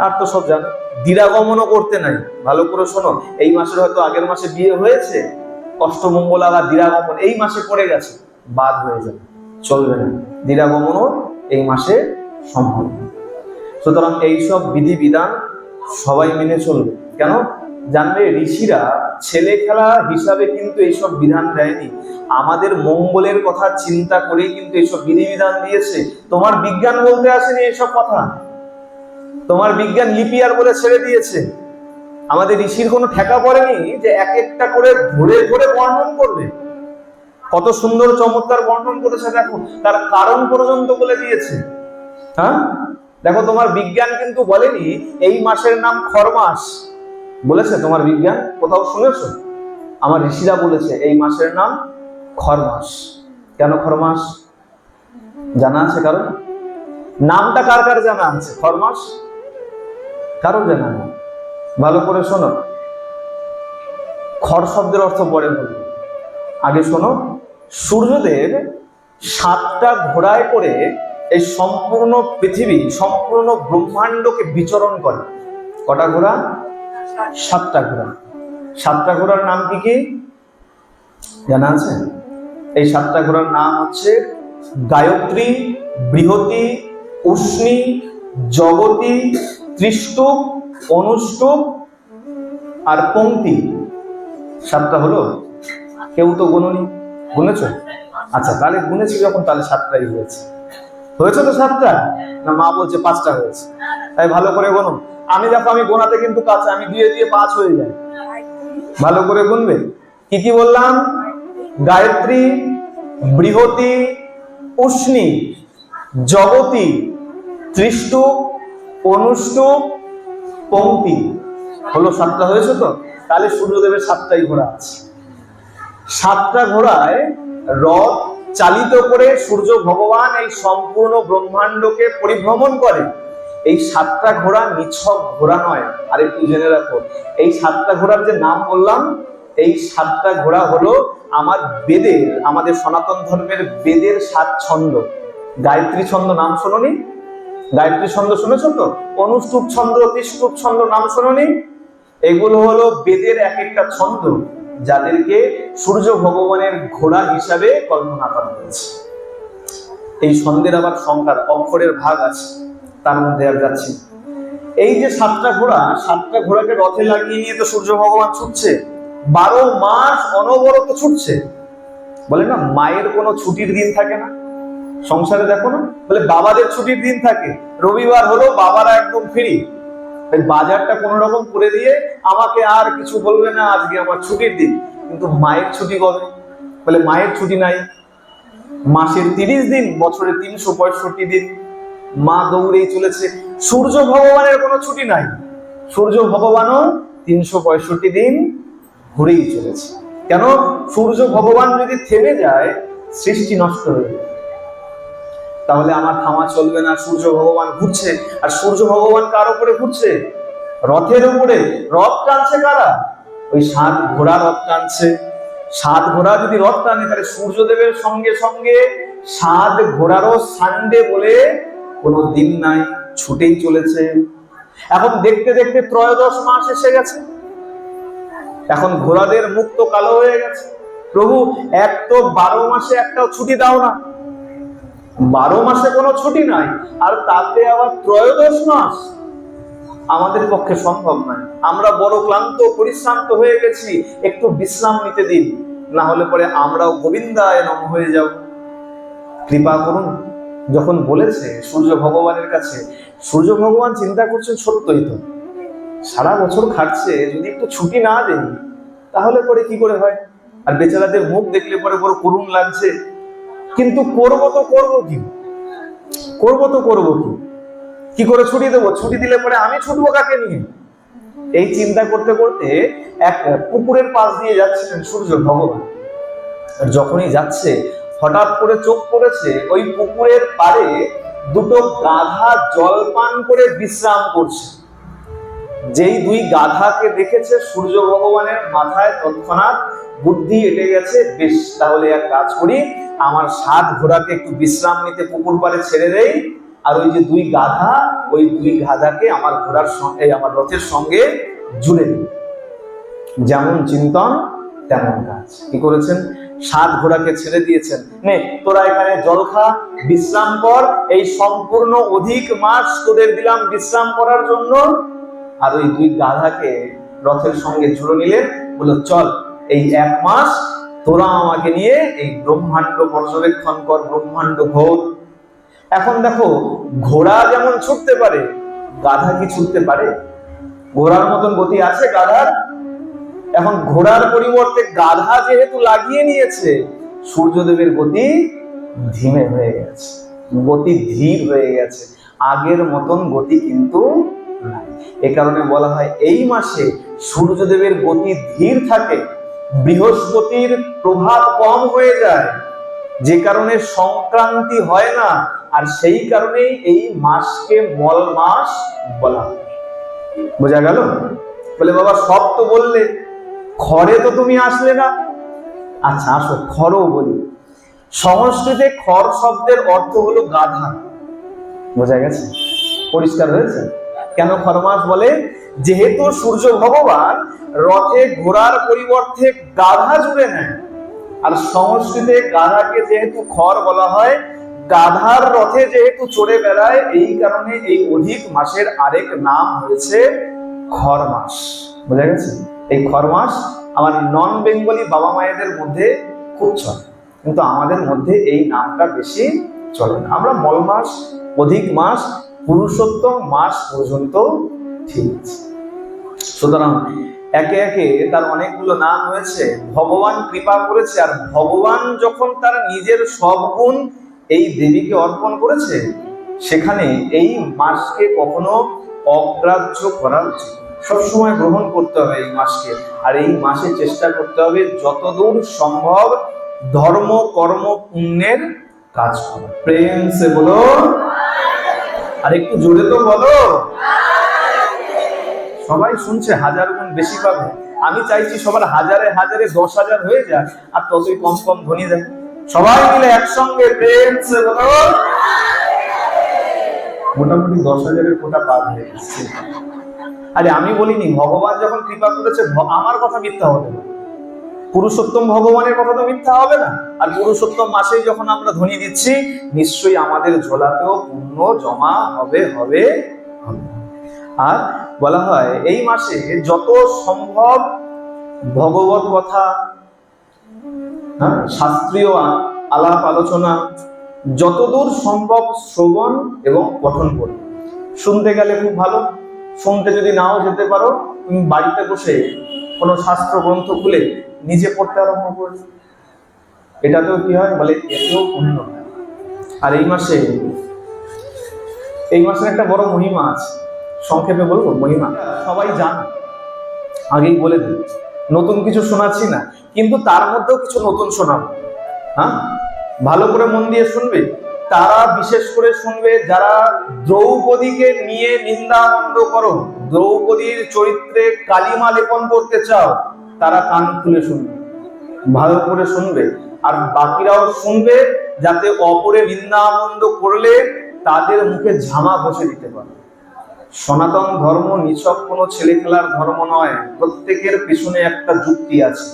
আর তো সব জানো, দিরাগমনও করতে নাই। ভালো করে শোনো, এই মাসের হয়তো আগের মাসে বিয়ে হয়েছে, অষ্টমঙ্গল আবার দিরাগমন এই মাসে পড়ে গেছে, বাদ হয়ে যাবে, চলবে না। দিরাগমনও এই মাসে সম্ভব। সুতরাং এইসব বিধিবিধান সবাই মেনে চলবে। কেন? জানবে ঋষিরা ছেলে খেলা হিসাবে কিন্তু এইসব বিধান দেয়নি, আমাদের মঙ্গলের কথা চিন্তা করেই কিন্তু এইসব বিধিবিধান দিয়েছে। তোমার বিজ্ঞান বলতে আসেনি এইসব কথা, তোমার বিজ্ঞান লিপিয়ার বলে ছেড়ে দিয়েছে। আমাদের ঋষির কোনো ঠেকা পড়েনি যে এক একটা করে ধরে ধরে বর্ণন করবে। কত সুন্দর চমৎকার বর্ণন করেছে দেখো, তার কারণ পর্যন্ত বলে দিয়েছে। হ্যাঁ দেখো, তোমার বিজ্ঞান কিন্তু বলেনি এই মাসের নাম খরমাস, বলেছে তোমার বিজ্ঞান? কোথাও শুনেছো? আমার ঋষিরা বলেছে এই মাসের নাম খরমাস। কেন খরমাস জানা আছে কারণ? নামটা কার কার জানা আছে খরমাস? কারো জানা নেই? ভালো করে শোনো, খর শব্দের অর্থ পরে বলবো, আগে শোনো। সূর্যদেব 7টা ঘোড়ায় করে এই সম্পূর্ণ পৃথিবী, সম্পূর্ণ ব্রহ্মাণ্ডকে বিচরণ করে। কটা ঘোড়া? 7টা ঘোড়া। 7টা ঘোড়ার নাম কি কি জানা আছে? এই 7টা ঘোড়ার নাম হচ্ছে গায়ত্রী, বৃহতি, উষ্ণী, জগতী, ত্রিষ্টুপ, অনুষ্টুপ আর পংক্তি। 7টা হলো? কেউ তো গুনুনি, গুনেছ? আচ্ছা, তাহলে গুনেছি যখন, তাহলে 7টাই হয়েছে। হয়েছে তো 7টা? না মা বলছে 5টা হয়েছে? তাই ভালো করে গুনো। আমি দেখো, আমি গোনাতে কিন্তু কাছে, আমি 2 দিয়ে 5 হয়ে যায়। ভালো করে গুনবে। কি কি বললাম? গায়ত্রী, বৃহতি, উষ্ণী, জগতী, ত্রিষ্টুপ, অনুষ্টুপ, পংক্তি। হলো 7টা হয়েছে তো? তাহলে সূর্যদেবের 7টাই ঘোড়া আছে। 7টা ঘোড়ায় রথ চালিত করে সূর্য ভগবান এই সম্পূর্ণ ব্রহ্মাণ্ডকে পরিভ্রমণ করে। এই 7টা ঘোড়া নিছক ঘোড়া নয়, আর একটু জেনে রাখো, এই 7টা ঘোড়ার যে নাম বললাম, এই 7টা ঘোড়া হলো আমার বেদের, আমাদের সনাতন ধর্মের বেদের 7 ছন্দ। গায়ত্রী ছন্দ নাম শোনোনি? গায়ত্রী ছন্দ শুনেছো তো? অনুষ্টুপ ছন্দ, ত্রিষ্টুপ ছন্দ নাম শোনোনি? এগুলো হলো বেদের এক একটা ছন্দ, যাদেরকে সূর্য ভগবানের ঘোড়া হিসাবে কল্পনা করা হয়েছে। এই ছন্দের আবার সংখ্যার অক্ষরের ভাগ আছে, তার মধ্যে আর যাচ্ছি। এই যে 7টা ঘোড়া, 7টা ঘোড়াকে রথে লাগিয়ে নিয়ে তো সূর্য ভগবান ছুটছে, 12 মাস অনবরত ছুটছে। বলে না মায়ের কোনো ছুটির দিন থাকে না, সংসারে দেখো না, বলে বাবাদের ছুটির দিন থাকে, রবিবার হলো বাবারা একদম ফ্রি, বাজারটা কোন রকম করে দিয়ে আমাকে আর কিছু বলবে না, আজকে আমার ছুটির দিন। কিন্তু মায়ের ছুটি কবে? বলে মায়ের ছুটি নাই। মাসের 30 দিন, বছরে 365 দিন মা দৌড়েই চলেছে। সূর্য ভগবানের কোনো ছুটি নাই, সূর্য ভগবানও 365 দিন ঘুরেই চলেছে। কেন? সূর্য ভগবান যদি থেমে যায়, সৃষ্টি নষ্ট হয়ে যায়। তাহলে আমার থামা চলবে না, সূর্য ভগবান ঘুরছে। আর সূর্য ভগবান কার উপরে ঘুরছে? রথের উপরে। রথ টানছে কারা? ওই 7 ঘোড়া রথ টানছে। 7 ঘোড়া যদি রথ টানে, তাহলে সূর্যদেবের সঙ্গে সঙ্গে 7 ঘোড়ারও সানডে বলে কোনো দিন নাই, ছুটেই চলেছে। এখন দেখতে দেখতে ত্রয়োদশ মাস এসে গেছে, এখন ঘোড়াদের মুখ তো কালো হয়ে গেছে। প্রভু, এক তো 12 মাসে একটাও ছুটি দাও না, 12 মাসে কোনো ছুটি নাই, আর তাতে আবার ত্রয়োদশ মাস, আমাদের পক্ষে সম্ভব নয়। আমরা বড় ক্লান্ত পরিশ্রান্ত হয়ে গেছি, একটু বিশ্রাম নিতে দিন, না হলে পরে আমরাও গোবিন্দায় নম হয়ে যাব, কৃপা করুন। যখন বলেছে সূর্য ভগবানের কাছে, সূর্য ভগবান চিন্তা করছেন সত্যই তো, সারা বছর খাটছে, যদি একটু ছুটি না দেন তাহলে পরে কি করে হয়? আর বেচারাদের মুখ দেখলে পরে বড় করুণ লাগছে, কিন্তু করবো তো করবো কি, কি করে ছুটি দেবো? ছুটি দিলে পরে আমি ছুটবো কাকে নিয়ে? এই চিন্তা করতে করতে এক পুকুরের পাশ দিয়ে যাচ্ছিলেন সূর্য ভগবান। আর যখনই যাচ্ছে, হঠাৎ করে চোখ পড়েছে ওই পুকুরের পাড়ে 2টো গাধা জল পান করে বিশ্রাম করছে। যেই 2 গাধাকে দেখেছে সূর্য ভগবানের মাথায় তৎক্ষণাৎ বুদ্ধি এঁটে গেছে, বেশ তাহলে এক কাজ করি, আমার 7 ঘোড়াকে একটু বিশ্রাম নিতে পুকুর পাড়ে ছেড়ে দেই, আর ওই যে 2 গাধা, ওই 2 গাধাকে আমার ঘোড়ার সঙ্গে, আমার রথের সঙ্গে জুড়ে দিই। যেমন চিন্তন তেমন কাজ। কি করেছেন? 7 ঘোড়াকে ছেড়ে দিয়েছেন, নে তোরা এখানে জল খা, বিশ্রাম কর, এই সম্পূর্ণ অধিক মাস তোদের দিলাম বিশ্রাম করার জন্য। আর ওই 2 গাধাকে রথের সঙ্গে জুড়ে নিলেন, বলল চল এই 1 মাস তোরা আমাকে নিয়ে এই ব্রহ্মাণ্ড পর্যবেক্ষণ কর, ব্রহ্মাণ্ড ঘোর। এখন দেখো, ঘোড়া যেমন ছুটতে পারে, গাধা কি ছুটতে পারে? ঘোড়ার মতন গতি আছে গাধার? এখন ঘোড়ার পরিবর্তে গাধা যেহেতু লাগিয়ে নিয়েছে, সূর্যদেবের গতি ধীমে হয়ে গেছে, গতি ধীর হয়ে গেছে, আগের মতন গতি কিন্তু নাই। এ কারণে বলা হয় এই মাসে সূর্যদেবের গতি ধীর থাকে, বৃহস্পতির প্রভাব কম হয়ে যায়, যে কারণে সংক্রান্তি হয় না। আর সেই কারণেই এই মাসকে মল মাস বলা হয়। বোঝা গেল? বলে বাবা সব তো বললে, খড়ে তো তুমি আসলে না। আচ্ছা আসো, খড়ও বলি। সংস্কৃতে খড় শব্দের অর্থ হলো গাধা। বোঝা গেছে? পরিষ্কার হয়েছে? কেন খরমাস বলে? যেহেতু সূর্য ভগবান রথে ঘোড়ার পরিবর্তে গাধা জুড়ে নেয়, আর সংস্কৃতে গাধাকে যেহেতু খড় বলা হয়, গাধার রথে যেহেতু চড়ে বেড়ায়, এই কারণে এই অধিক মাসের আরেক নাম হয়েছে খরমাস। বোঝা গেছে? এই খরমাস আমার নন বেঙ্গলি বাবা মায়েদের মধ্যে খুব চলে, কিন্তু আমাদের মধ্যে এই নামটা বেশি চলে না। আমরা মল মাস, অধিক মাস, পুরুষোত্তম মাস পর্যন্ত ঠিক আছে। সুতরাং একে একে তার অনেকগুলো নাম হয়েছে। ভগবান কৃপা করেছে, আর ভগবান যখন তার নিজের সব গুণ এই দেবীকে অর্পণ করেছে, সেখানে এই মাসকে কখনো অগ্রাহ্য করা উচিত, সবসময় গ্রহণ করতে হবে এই মাসকে। আর এই মাসে চেষ্টা করতে হবে যতদূর সম্ভব ধর্ম কর্ম পুণ্যের কাজ করা। প্রেম সে বলো, আর একটু জোরে তো বলো। সবাই শুনছে, 1000 গুণ বেশি পাবে। আমি চাইছি সবার হাজারে হাজারে 10,000 হয়ে যায়, আর ততই কম কম ধ্বনি দেয়। সবাই মিলে একসঙ্গে প্রেম সে বলো। মোটামুটি 10,000-এর কোটা পার হয়ে গেছে। আরে আমি বলিনি, ভগবান যখন কৃপা করেছে, আমার কথা মিথ্যা হবে না, পুরুষোত্তম ভগবানের কথা তো মিথ্যা হবে না। আর পুরুষোত্তম মাসেই যখন আমরা ধ্বনি দিচ্ছি, নিশ্চয়ই আমাদের ঝোলাতেও পুণ্য জমা হবে হবে হবে। আর বলা হয় এই মাসে যত সম্ভব ভগবত কথা, শাস্ত্রীয় আলাপ আলোচনা যতদূর সম্ভব শ্রবণ এবং পঠন করবে। শুনতে গেলে খুব ভালো, শুনতে যদি নাও যেতে পারো, তুমি বাড়িতে বসে কোনো শাস্ত্র গ্রন্থ খুলে নিজে পড়তে আরম্ভ করবে। এটাতেও কি হয় বলে, এতেও পুণ্য হয়। আর এই মাসের একটা বড় মহিমা আছে, সংক্ষেপে বলবো মহিমা। সবাই জানো, আগেই বলে দিই, নতুন কিছু শোনাচ্ছি না, কিন্তু তার মধ্যেও কিছু নতুন শোনাবো। হ্যাঁ, ভালো করে মন দিয়ে শুনবে। তারা বিশেষ করে শুনবে যারা দ্রৌপদীকে নিয়ে নিন্দামন্দ করো, দ্রৌপদীর চরিত্রে কালিমা লেপন করতে চাও, তারা কান খুলে শুনবে, ভালো করে শুনবে। আর বাকিরাও শুনবে, যাতে অপরে নিন্দামন্দ করলে তাদের মুখে ঝামা বসে দিতে পারে। সনাতন ধর্ম নিছক কোনো ছেলে খেলার ধর্ম নয়, প্রত্যেকের পিছনে একটা যুক্তি আছে।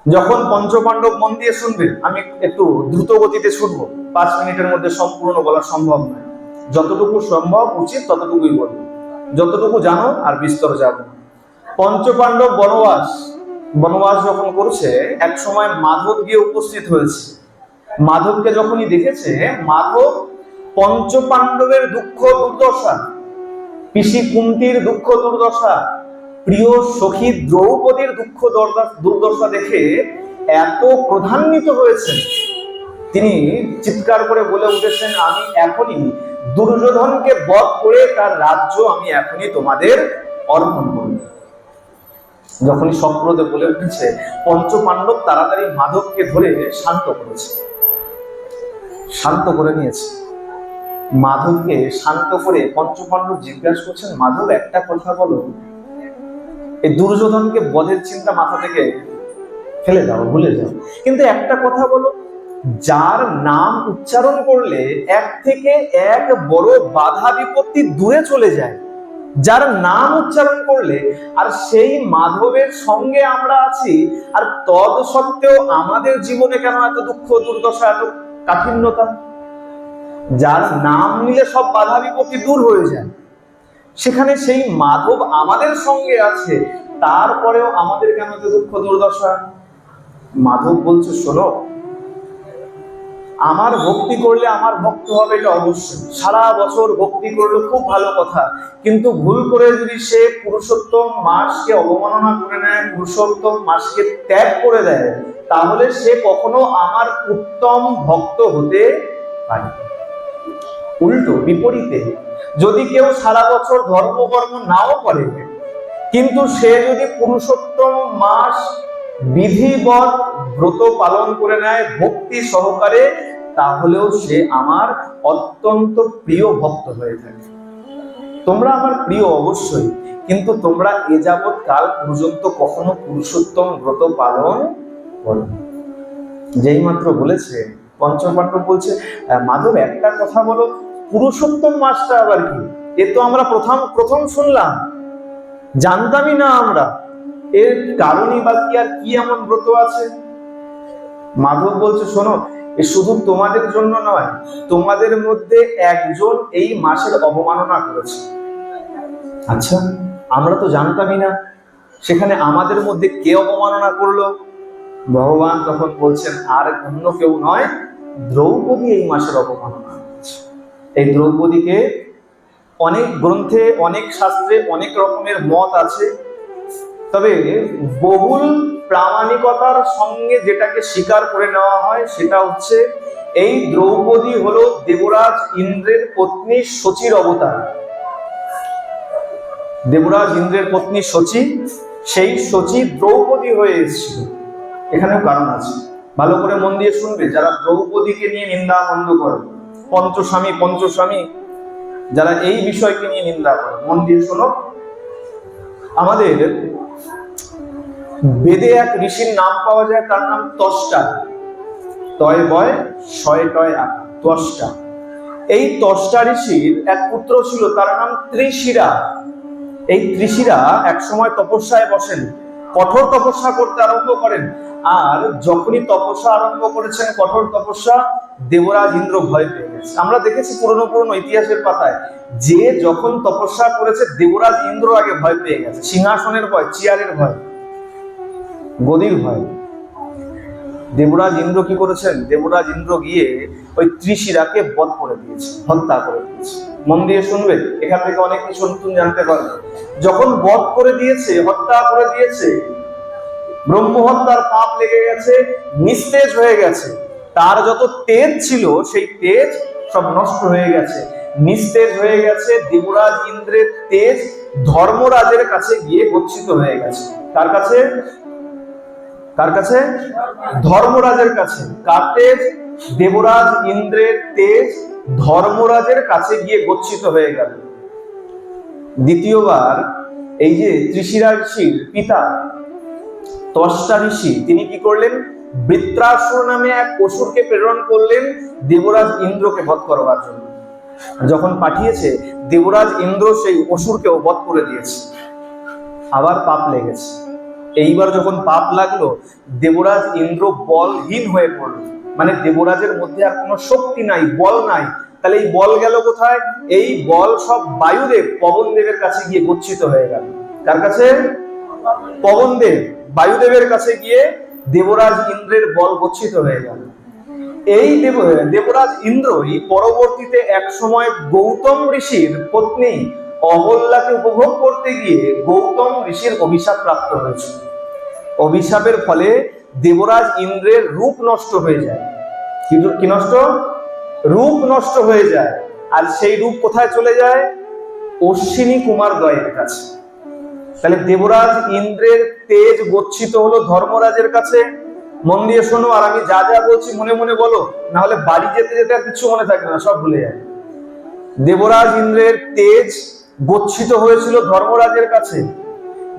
যখন পঞ্চপাণ্ডব মন দিয়ে শুনবে, আমি একটু দ্রুত গতিতে শুনবো, 5 মিনিটের মধ্যে সম্পূর্ণ বলা সম্ভব নয়, যতটুকু সম্ভব উচিত ততটুকুই বলবো, যতটুকু জানো আর বিস্তর যাবো। পঞ্চপাণ্ডব বনবাস যখন করছে, এক সময় মাধব গিয়ে উপস্থিত হয়েছে। মাধবকে যখনই দেখেছে, মাধব পঞ্চপাণ্ডবের দুঃখ দুর্দশা, পিসি কুন্তির দুঃখ দুর্দশা, প্রিয় সখী দ্রৌপদীর দুঃখ দুর্দশা দেখে এত ক্রোধান্বিত হয়েছেন, তিনি চিৎকার করে বলে উঠেছেন, আমি এখনই দুর্যোধনকে বধ করে তার রাজ্য আমি এখনই তোমাদের অর্পণ করব। যখনই সক্রোধে বলে উঠেছে, পঞ্চপাণ্ডব তাড়াতাড়ি মাধবকে ধরে শান্ত করেছে, শান্ত করে নিয়েছে। মাধবকে শান্ত করে পঞ্চপাণ্ডব জিজ্ঞাসা করছেন, মাধব একটা কথা বলো, এই দুর্যোধনকে বধের চিন্তা মাথা থেকে ফেলে দাও, ভুলে যাও, কিন্তু একটা কথা বলো, যার নাম উচ্চারণ করলে এক থেকে এক বড় বাধা বিপত্তি দূরে চলে যায়, যার নাম উচ্চারণ করলে, আর সেই মাধবের সঙ্গে আমরা আছি, আর তদ সত্ত্বেও আমাদের জীবনে কেন এত দুঃখ দুর্দশা, এত কাঠিন্যতা? যার নাম নিলে সব বাধা বিপত্তি দূর হয়ে যায়, সেখানে সেই মাধব আমাদের সঙ্গে আছে, তারপরেও আমাদের কেন এত দুঃখ দুর্দশা? মাধব বলছে, শোনো, আমার ভক্তি করলে আমার ভক্ত হবে, এটা অবশ্যই, সারা বছর ভক্তি করলে খুব ভালো কথা, কিন্তু ভুল করে যদি সে পুরুষোত্তম মাসকে অবমাননা করে নেয়, পুরুষোত্তম মাসকে ত্যাগ করে দেয়, তাহলে সে কখনো আমার উত্তম ভক্ত হতে পারে। উল্টো বিপরীতে, যদি কেউ সারা বছর ধর্মকর্ম নাও করে, কিন্তু সে যদি পুরুষোত্তম মাস বিধিবৎ ব্রত পালন করে নেয় ভক্তি সহকারে, তাহলেও সে আমার অত্যন্ত প্রিয় ভক্ত হয়ে থাকে। তোমরা আমার প্রিয় অবশ্যই, কিন্তু তোমরা এ যাবৎ কাল পর্যন্ত কখনো পুরুষোত্তম ব্রত পালন করো। যেই মাত্র বলেছে, পঞ্চপাণ্ডব বলছে, মাধব একটা কথা বলো, পুরুষোত্তম মাসটা আবার কি? এ তো আমরা প্রথম শুনলাম, জানতামই না আমরা, এর কারণই বা কি, আর কি এমন ব্রত আছে? মাধব বলছে, শোনো, এ শুধু তোমাদের জন্য নয়, তোমাদের মধ্যে একজন এই মাসের অবমাননা করেছে। আচ্ছা, আমরা তো জানতামই না, সেখানে আমাদের মধ্যে কে অবমাননা করলো? ভগবান তখন বলছেন, আর অন্য কেউ নয়, দ্রৌপদী এই মাসের অবমাননা করেছে। এই দ্রৌপদীকে অনেক গ্রন্থে, অনেক শাস্ত্রে অনেক রকমের মত আছে, তবে বহুল প্রামাণিকতার সঙ্গে যেটাকে স্বীকার করে নেওয়া হয় সেটা হচ্ছে, এই দ্রৌপদী হলো দেবরাজ ইন্দ্রের পত্নী শচীর অবতার। দেবরাজ ইন্দ্রের পত্নী শচী, সেই শচী দ্রৌপদী হয়ে এসেছিল। এখানেও কারণ আছে, ভালো করে মন দিয়ে শুনবে। যারা দ্রৌপদীকে নিয়ে নিন্দা মন্দ করে, পঞ্চস্বামী যারা এই বিষয়কে নিয়ে নিন্দা করে, মন দিয়ে শোনো। আমাদের বেদে এক ঋষির নাম পাওয়া যায়, তার নাম ত্বষ্টা। তয় বয় শয় টয় আকা, ত্বষ্টা। এই ত্বষ্টা ঋষির এক পুত্র ছিল, তার নাম ত্রিশিরা। এই ত্রিশিরা এক সময় তপস্যায় বসেন, কঠোর তপস্যা করতে আরম্ভ করেন। আর যখনই তপস্যা আরম্ভ করেছেন, কঠোর তপস্যা, দেবরাজ ইন্দ্র ভয় পেয়ে গেছে। আমরা দেখেছি পুরনো ইতিহাসের পাতায়, যে যখন তপস্যা করেছে, দেবরাজ ইন্দ্র আগে ভয় পেয়ে গেছে। সিংহাসনের ভয়, চেয়ারের ভয়, গদির ভয়। দেবরাজ ইন্দ্র কি করেছেন? দেবরাজ ইন্দ্র গিয়ে ওই ত্রিশিরাকে বধ করে দিয়েছে, হত্যা করে দিয়েছে। মন দিয়ে শুনবে, এখান থেকে অনেক কিছু নতুন জানতে পারবে। যখন বধ করে দিয়েছে, হত্যা করে দিয়েছে, ব্রহ্মহত্যার পাপ লেগে গেছে, নিস্তেজ হয়ে গেছে। তার যত তেজ ছিল, সেই তেজ সব নষ্ট হয়ে গেছে, নিস্তেজ হয়ে গেছে। দেবরাজ ইন্দ্রের তেজ ধর্মরাজের কাছে গিয়ে গচ্ছিত হয়ে গেছে। কার কাছে? কার কাছে? ধর্মরাজের কাছে। কার তেজ? দেবরাজ ইন্দ্রের তেজ ধর্মরাজের কাছে গিয়ে গচ্ছিত হয়ে গেল। দ্বিতীয়বার এই যে ত্রিশিরা ঋষির পিতা ত্বষ্টা ঋষি, তিনি কি করলেন? বৃত্রাসুর নামে এক অসুরকে প্রেরণ করলেন দেবরাজ ইন্দ্রকে বধ করবার জন্য। যখন পাঠিয়েছে, দেবরাজ ইন্দ্র সেই অসুরকেও বধ করে দিয়েছে। আবার পাপ লেগেছে। এইবার যখন পাপ লাগলো, দেবরাজ ইন্দ্র বলহীন হয়ে পড়ল। মানে দেবরাজের মধ্যে আর কোনো শক্তি নাই, বল নাই। তাহলে এই বল গেল কোথায়? এই বল সব বায়ুদেব, পবনদেবের কাছে গিয়ে গচ্ছিত হয়ে গেল। কার কাছে? পবনদেব, বায়ুদেবের কাছে গিয়ে দেবরাজ ইন্দ্রের বল গচ্ছিত হয়ে গেল। এই দেবরাজ ইন্দ্রই পরবর্তীতে এক সময় গৌতম ঋষির পত্নী অহল্যাকে উপভোগ করতে গিয়ে গৌতম ঋষির অভিশাপ প্রাপ্ত হয়েছিল। অভিশাপের ফলে দেবরাজ ইন্দ্রের রূপ নষ্ট হয়ে যায়। কি নষ্ট? রূপ নষ্ট হয়ে যায়। আর সেই রূপ কোথায় চলে যায়? অশ্বিনী কুমার দ্বয়ের কাছে। তাহলে দেবরাজ ইন্দ্রের তেজ গচ্ছিত হলো ধর্মরাজের কাছে। মন দিয়ে শোনো, আর আমি যা যা বলছি মনে মনে বলো, না হলে বাড়ি যেতে যেতে আর কিছু মনে থাকবে না, সব ভুলে যায়। দেবরাজ ইন্দ্রের তেজ গচ্ছিত হয়েছিল ধর্মরাজের কাছে।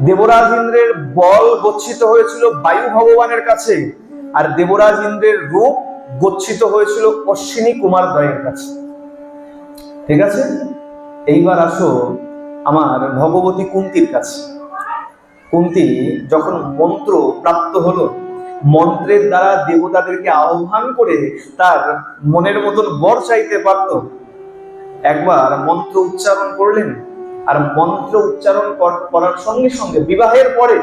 দেবরাজ ইন্দ্রের বল গচ্ছিত হয়েছিল বায়ু ভগবানের কাছে। আর দেবরাজ ইন্দ্রের রূপ গচ্ছিত হয়েছিল অশ্বিনী কুমার দ্বয়ের কাছে। ঠিক আছে, এইবার আসো আমার ভগবতী কুন্তির কাছে। কুন্তি যখন মন্ত্র প্রাপ্ত হলো, মন্ত্রের দ্বারা দেবতাদেরকে আহ্বান করে তার মনের মতন বর চাইতে পারত। একবার মন্ত্র উচ্চারণ করলেন, আর মন্ত্র উচ্চারণ করার সঙ্গে সঙ্গে বিবাহের পরে,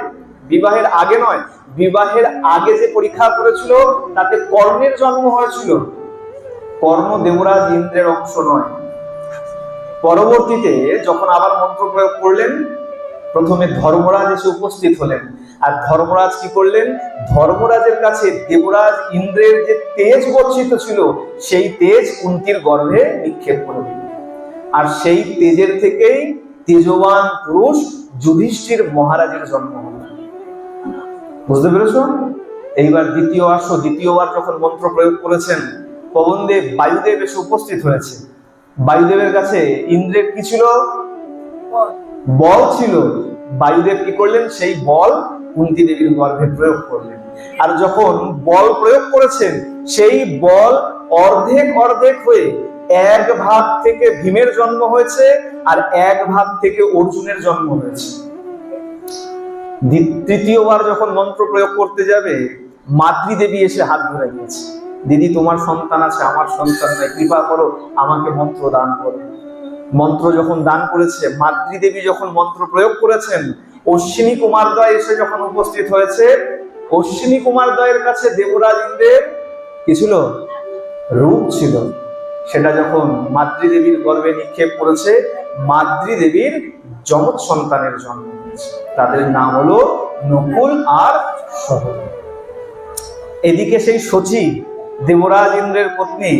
বিবাহের আগে নয়, বিবাহের আগে যে পরীক্ষা করেছিল তাতে কর্ণের জন্ম হয়েছিল। কর্ণ দেবরাজ ইন্দ্রের অংশ নয়। পরবর্তীতে যখন আবার মন্ত্র প্রয়োগ করলেন, প্রথমে ধর্মরাজ এসে উপস্থিত হলেন। আর ধর্মরাজ কি করলেন? ধর্মরাজের কাছে দেবরাজ ইন্দ্রের যে তেজ বর্ষিত ছিল সেই তেজ কুন্তির গর্ভে নিক্ষেপ করে দিলেন। আর সেই তেজের থেকেই তেজবান পুরুষ যুধিষ্ঠির মহারাজের জন্ম হল। বুঝতে পেরেছ? এইবার দ্বিতীয়বার যখন মন্ত্র প্রয়োগ করেছেন, পবনদেব বায়ুদেব এসে উপস্থিত হয়েছে। বায়ুদেবের কাছে ইন্দ্রের কি ছিল? বল ছিল। বায়ুদেব কি করলেন? সেই বল কুন্তী দেবীর গর্ভে প্রয়োগ করলেন। আর যখন বল প্রয়োগ করেছেন, সেই বল অর্ধেক অর্ধেক হয়ে এক ভাগ থেকে ভীমের জন্ম হয়েছে আর এক ভাগ থেকে অর্জুনের জন্ম হয়েছে। তৃতীয়বার যখন মন্ত্র প্রয়োগ করতে যাবে, মাতৃদেবী এসে হাত ধরে গিয়েছে, দিদি তোমার সন্তান আছে, আমার সন্তান নাই, কৃপা করো, আমাকে মন্ত্র দান করো। মন্ত্র যখন দান করেছে, মাতৃদেবী যখন মন্ত্র প্রয়োগ করেছেন, অশ্বিনী কুমারদ্বয় এসে যখন উপস্থিত হয়েছে, অশ্বিনী কুমারদ্বয়ের কাছে দেবরাজ ইন্দ্রের কি ছিল? রূপ ছিল। সেটা যখন মাতৃদেবীর গর্ভে নিক্ষেপ করেছে, মাতৃদেবীর যমজ সন্তানের জন্ম হয়েছে। তাদের নাম হলো নকুল আর সহদেব। এদিকে সেই শচী, দেবরাজ ইন্দ্রের পত্নী,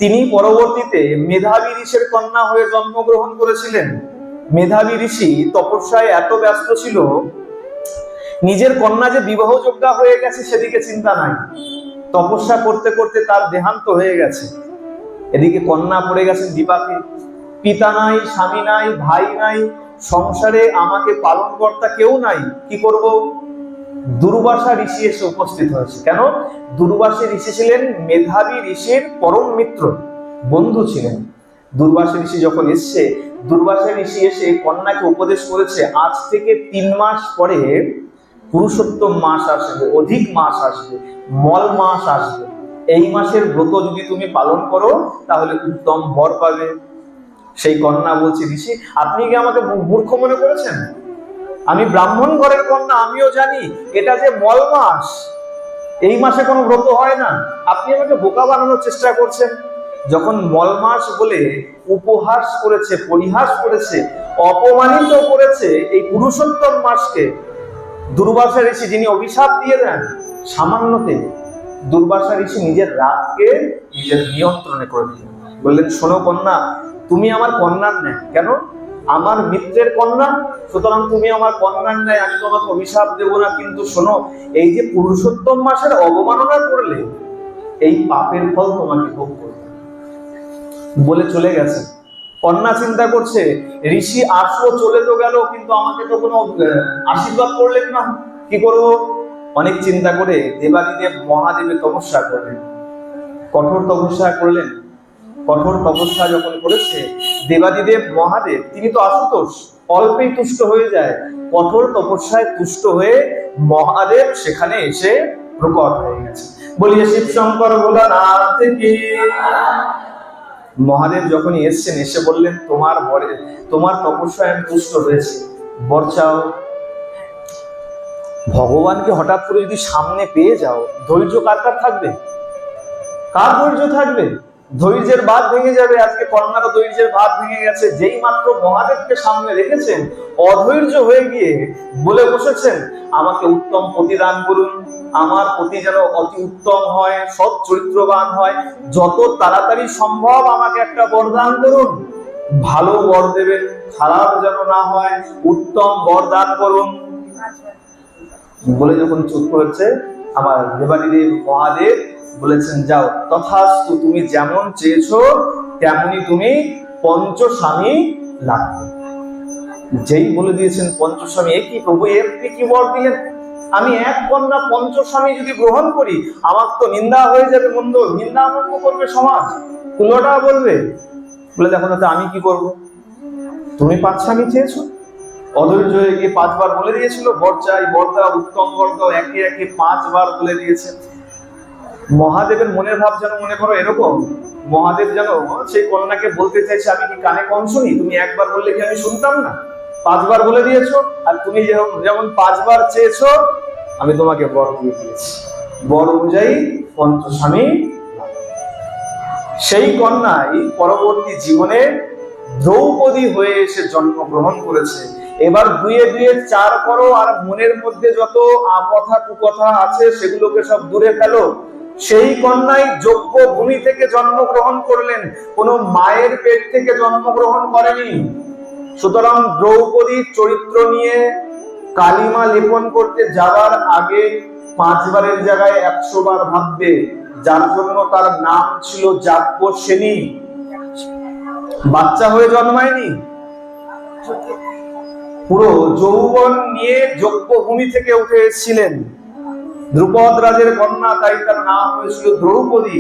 তিনি পরবর্তীতে মেধাবী ঋষির কন্যা হয়ে জন্মগ্রহণ করেছিলেন। মেধাবী ঋষি তপস্যায় এত ব্যস্ত ছিল, নিজের কন্যা যে বিবাহযোগ্যা হয়ে গেছে সেদিকে চিন্তা নাই। তপস্যা করতে করতে তার দেহান্ত হয়ে গেছে। এদিকে কন্যা পড়ে গেছেন বিপাকে। পিতা নাই, স্বামী নাই, ভাই নাই, সংসারে আমাকে পালনকর্তা কেউ নাই, কি করব? দুর্বাসা ঋষি এসে উপস্থিত হয়েছে। কেন? দুর্বাসা ঋষি ছিলেন মেধাবী ঋষির পরম মিত্র, বন্ধু ছিলেন। দুর্বাসা ঋষি যখন এসছে, দুর্বাসা ঋষি এসে কন্যাকে উপদেশ করেছে, আজ থেকে 3 মাস পরে পুরুষোত্তম মাস আসবে, অধিক মাস আসবে, মল মাস আসবে। এই মাসের ব্রত যদি তুমি পালন করো তাহলে উত্তম বর পাবে। সেই কন্যা বলছে, ঋষি আপনি কি আমাকে মূর্খ মনে করেছেন? আমি ব্রাহ্মণ ঘরের কন্যা, আমিও জানি এটা যে মল মাস, এই মাসে কোনো ব্রত হয় না। আপনি আমাকে বোকা বানানোর চেষ্টা করছেন। যখন মল মাস বলে উপহাস করেছে, পরিহাস করেছে, অপমানিত করেছে এই পুরুষোত্তম মাসকে, দুর্বাসা ঋষি যিনি অভিশাপ দিয়ে দেন সামান্যতে, দুর্বাসা ঋষি নিজের রাগকে নিজের নিয়ন্ত্রণে করে দিলেন। বললেন, শোনো কন্যা, তুমি আমার কন্যার ন্যায়। কেন? আমার মিত্রের কন্যা, সুতরাং তুমি আমার কন্যার ন্যায়, আমি তোমাকে অভিশাপ দেবো না। কিন্তু শোনো, এই যে পুরুষোত্তম মাসের অবমাননা করলে, এই পাপের ফল তোমাকে ভোগ করতে বলে চলে গেছে। কন্যা চিন্তা করছে, ঋষি আসলো, চলে তো গেল, কিন্তু আমাকে তো কোনো আশীর্বাদ করলেন না, কি করব? অনেক চিন্তা করে দেবাদিদেব মহাদেবের তপস্যা করলেন, কঠোর তপস্যা করলেন। কঠোর তপস্যা যখন করেছে দেবাদিদেব মহাদেব, তিনি তো আশুতোষ, অল্পেই তুষ্ট হয়ে যায়। কঠোর তপস্যায় তুষ্ট হয়ে মহাদেব সেখানে এসে প্রকট হয়ে গেছে। বলিয়ে শিব শঙ্কর ভোলানাথ কি। মহাদেব যখনই এসছেন, এসে বললেন, তোমার তপস্যায় আমি তুষ্ট হয়েছি, বর চাও। ভগবানকে হঠাৎ করে যদি সামনে পেয়ে যাও, ধৈর্য কার কার থাকবে? কার ধৈর্য থাকবে? ধৈর্যের বাঁধ ভেঙে যাবে। আজকে কন্যারও ধৈর্যের বাঁধ ভেঙে গেছে। যেই মাত্র মহাদেবকে সামনে রেখেছেন, অধৈর্য হয়ে গিয়ে বলে বসেছেন, আমাকে উত্তম পতি দান করুন, আমার পতি যেন অতি উত্তম হয়, সৎ চরিত্রবান হয়, যত তাড়াতাড়ি সম্ভব আমাকে একটা বরদান করুন, ভালো বর দেবেন, খারাপ যেন না হয়, উত্তম বরদান করুন। বলে যখন চুপ করেছে, আমার দেবাদিদেব মহাদেব বলেছেন, যাও, তথাস্তু, তুমি যেমন চেয়েছো তেমনি তুমি পঞ্চস্বামী লাভ করো। যেই বলে দিয়েছেন পঞ্চস্বামী, কি প্রভু, আপনি কি বর দিলেন? আমি এক কন্যা পঞ্চস্বামী যদি গ্রহণ করি, আমার তো নিন্দা হয়ে যাবে, নিন্দা মন্দ করবে সমাজ, তুলোটা বলবে। বলে, দেখো না, আমি কি করব? তুমি 5 স্বামী চেয়েছো। অধৈর্য হয়ে গিয়ে 5 বার বলে দিয়েছিল, বর চাই, বর দাও, উত্তম বর দাও, একে একে 5 বার বলে দিয়েছে। মহাদেবের মনের ভাব যেন মনে করো এরকম, মহাদেব যেন সেই কন্যাকে বলতে চাইছে আমি কি কানে কম শুনি, তুমি একবার বললে কি আমি শুনতাম না, 5 বার বলে দিয়েছো, আর তুমি যেমন 5 বার চেয়েছো আমি তোমাকে বর দিয়ে দিয়েছি, বর অনুযায়ী পঞ্চস্বামী। সেই কন্যাই পরবর্তী জীবনে দ্রৌপদী হয়ে এসে জন্মগ্রহণ করেছে। এবার 2 এ 2 4 করো, আর মনের মধ্যে যত কথা কুকথা আছে সেগুলোকে সব দূরে ফেলো। সেই কন্যাই যোগ্য ভূমি থেকে জন্মগ্রহণ করলেন, কোন মায়ের পেট থেকে জন্মগ্রহণ করেনি। সুতরাং দ্রৌপদীর চরিত্র নিয়ে কালিমা লেপন করতে যাওয়ার আগে 5 বারের জায়গায় 100 বার ভাববে, যার জন্য তার নাম ছিল যাজ্ঞসেনী। বাচ্চা হয়ে জন্মায়নি, পুরো যৌবন নিয়ে যোগ্য ভূমি থেকে উঠে এসেছিলেন। ধ্রুপদ রাজের কন্যা, তাই তার নাম হয়েছিল দ্রৌপদী।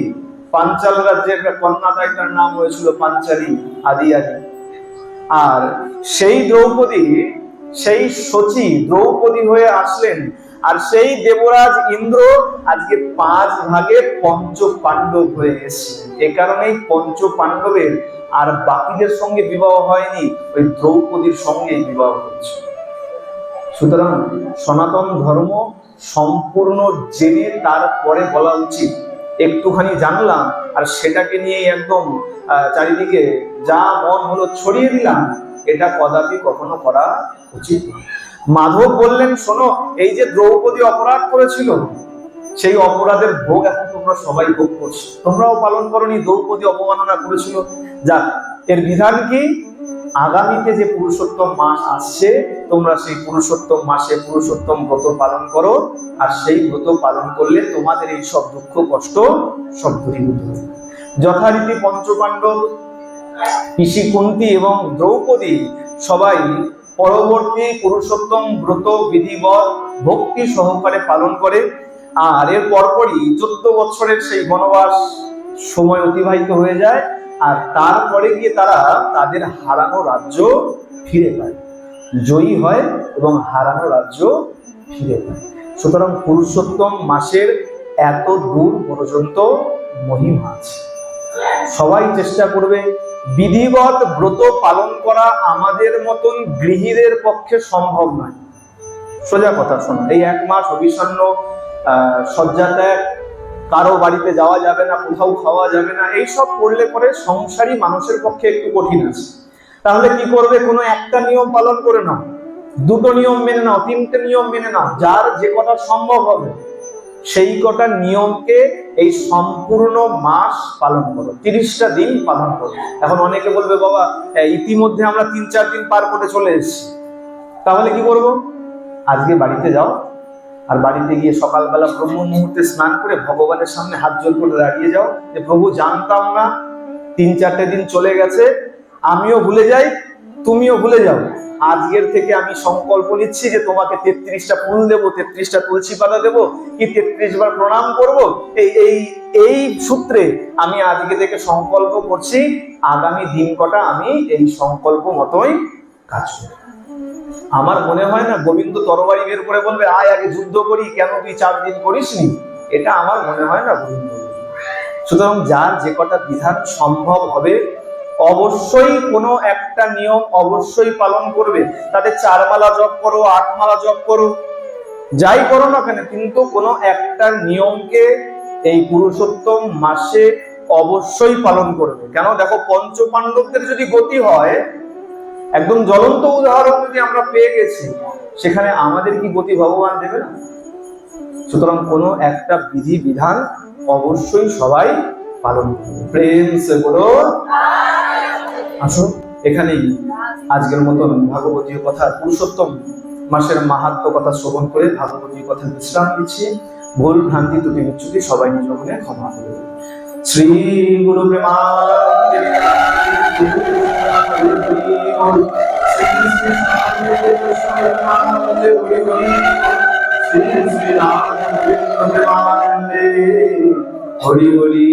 পাঞ্চাল রাজ্যের কন্যা, তাই তার নাম হয়েছিল পাঞ্চালী আদি আদি। আর সেই দ্রৌপদী, সেই শচী দ্রৌপদী হয়ে আসলেন। আর সেই দেবরাজ ইন্দ্র আজকে 5 ভাগে পঞ্চ পাণ্ডব হয়ে এসেছিলেন। এ কারণেই পঞ্চ পাণ্ডবের আর বাকিদের সঙ্গে বিবাহ হয়নি, ওই দ্রৌপদীর সঙ্গেই বিবাহ হয়েছে। সুতরাং সনাতন ধর্ম সম্পূর্ণ জেনে তারপরে বলা উচিত। একটুখানি জানলাম আর সেটাকে নিয়ে একদম চারিদিকে যা মন হলো ছড়িয়ে দিলাম, এটা কদাপি কখনো করা উচিত নয়। মাধব বললেন, শোনো, এই যে দ্রৌপদী অপরাধ করেছিল, সেই অপরাধের ভোগ এখন তোমরা সবাই ভোগ করছো। তোমরাও পালন করনি, দ্রৌপদী অপমাননা করেছিল। যাক, এর বিধান কি? আগামীতে যে পুরুষোত্তম মাস আসছে, তোমরা সেই পুরুষোত্তম মাসে পুরুষোত্তম ব্রত পালন করো। আর সেই ব্রত পালন করলে তোমাদের এই সব দুঃখ কষ্ট সব দূরীভূত হবে। যথারীতি পঞ্চপাণ্ডব, পিসি কুন্তী এবং দ্রৌপদী সবাই পরবর্তী পুরুষোত্তম ব্রত বিধিবৎ ভক্তি সহকারে পালন করে। আর এর পরপরই 14 বছরের সেই বনবাস সময় অতিবাহিত হয়ে যায়। আর তারপরে গিয়ে তারা তাদের হারানো রাজ্য ফিরে পায়, জয়ী হয় এবং হারানো রাজ্য ফিরে পায়। সুতরাং পুরুষোত্তম মাসের এত দূর পর্যন্ত মহিমা আছে। সবাই চেষ্টা করবে। বিধিবৎ ব্রত পালন করা আমাদের মতন গৃহীদের পক্ষে সম্ভব নয়। সোজা কথা শোনো, এই 1 মাস অবিষণ্ণ শয্যা ত্যাগ, কারো বাড়িতে যাওয়া যাবে না, কোথাও খাওয়া যাবে না, এইসব করলে পরে সংসারী মানুষের পক্ষে একটু কঠিন আছে। তাহলে কি করবে? কোনো একটা নিয়ম পালন করে নাও, 2টো নিয়ম মেনে নাও, 3টে নিয়ম মেনে নাও, যার যে কটা সম্ভব হবে সেই কটা নিয়মকে এই সম্পূর্ণ মাস পালন করো, 30টা দিন পালন করো। এখন অনেকে বলবে, বাবা ইতিমধ্যে আমরা 3-4 দিন পার করে চলে এসেছি, তাহলে কি করব? আজকে বাড়িতে যাও, আর বাড়িতে গিয়ে সকালবেলা ব্রহ্ম মুহূর্তে স্নান করে ভগবানের সামনে হাত জোড় করে দাঁড়িয়ে যাও যে, প্রভু, জানতাম না 3-4টে দিন চলে গেছে, আমিও ভুলে যাই, তুমিও ভুলে যাও। আজকের থেকে আমি সংকল্প নিচ্ছি যে তোমাকে 33টা ফুল দেবো, 33টা তুলসী পাতা দেবো, কি 33 বার প্রণাম করব। এই সূত্রে আমি আজকে থেকে সংকল্প করছি, আগামী দিন কটা আমি এই সংকল্প মতোই কাজ করব। আমার মনে হয় না গোবিন্দ তরবারি বের করে বলবে, আয় আগে যুদ্ধ করি, কেন তুই 4 দিন করিসনি। এটা আমার মনে হয় না গোবিন্দ। সুতরাং যার যে কটা বিধান সম্ভব হবে অবশ্যই কোনো একটা নিয়ম অবশ্যই পালন করবে। তাতে 4 মালা জপ করো, 8 মালা জপ করো, যাই করো না কেন, কিন্তু কোনো একটা নিয়মকে এই পুরুষোত্তম মাসে অবশ্যই পালন করবে। কেন? দেখো, পঞ্চপাণ্ডবদের যদি গতি হয়, একদম জ্বলন্ত উদাহরণ যদি আমরা পেয়ে গেছি, সেখানে আমাদের কি গতি ভগবান দেবে না? সুতরাং কোনো একটা বিধি বিধান অবশ্যই সবাই পালন করবে। প্রেম সে বলো। আসো, এখানেই আজকের মতন ভাগবতীয় কথা, পুরুষোত্তম মাসের মাহাত্ম্য কথা শ্রবণ করে ভাগবতীয় কথা বিশ্রাম দিচ্ছি। ভুল ভ্রান্তি ত্রুটি বিচ্যুতি সবাই নিজ মনে ক্ষমা করবে। শ্রী গুরু হরি হরি।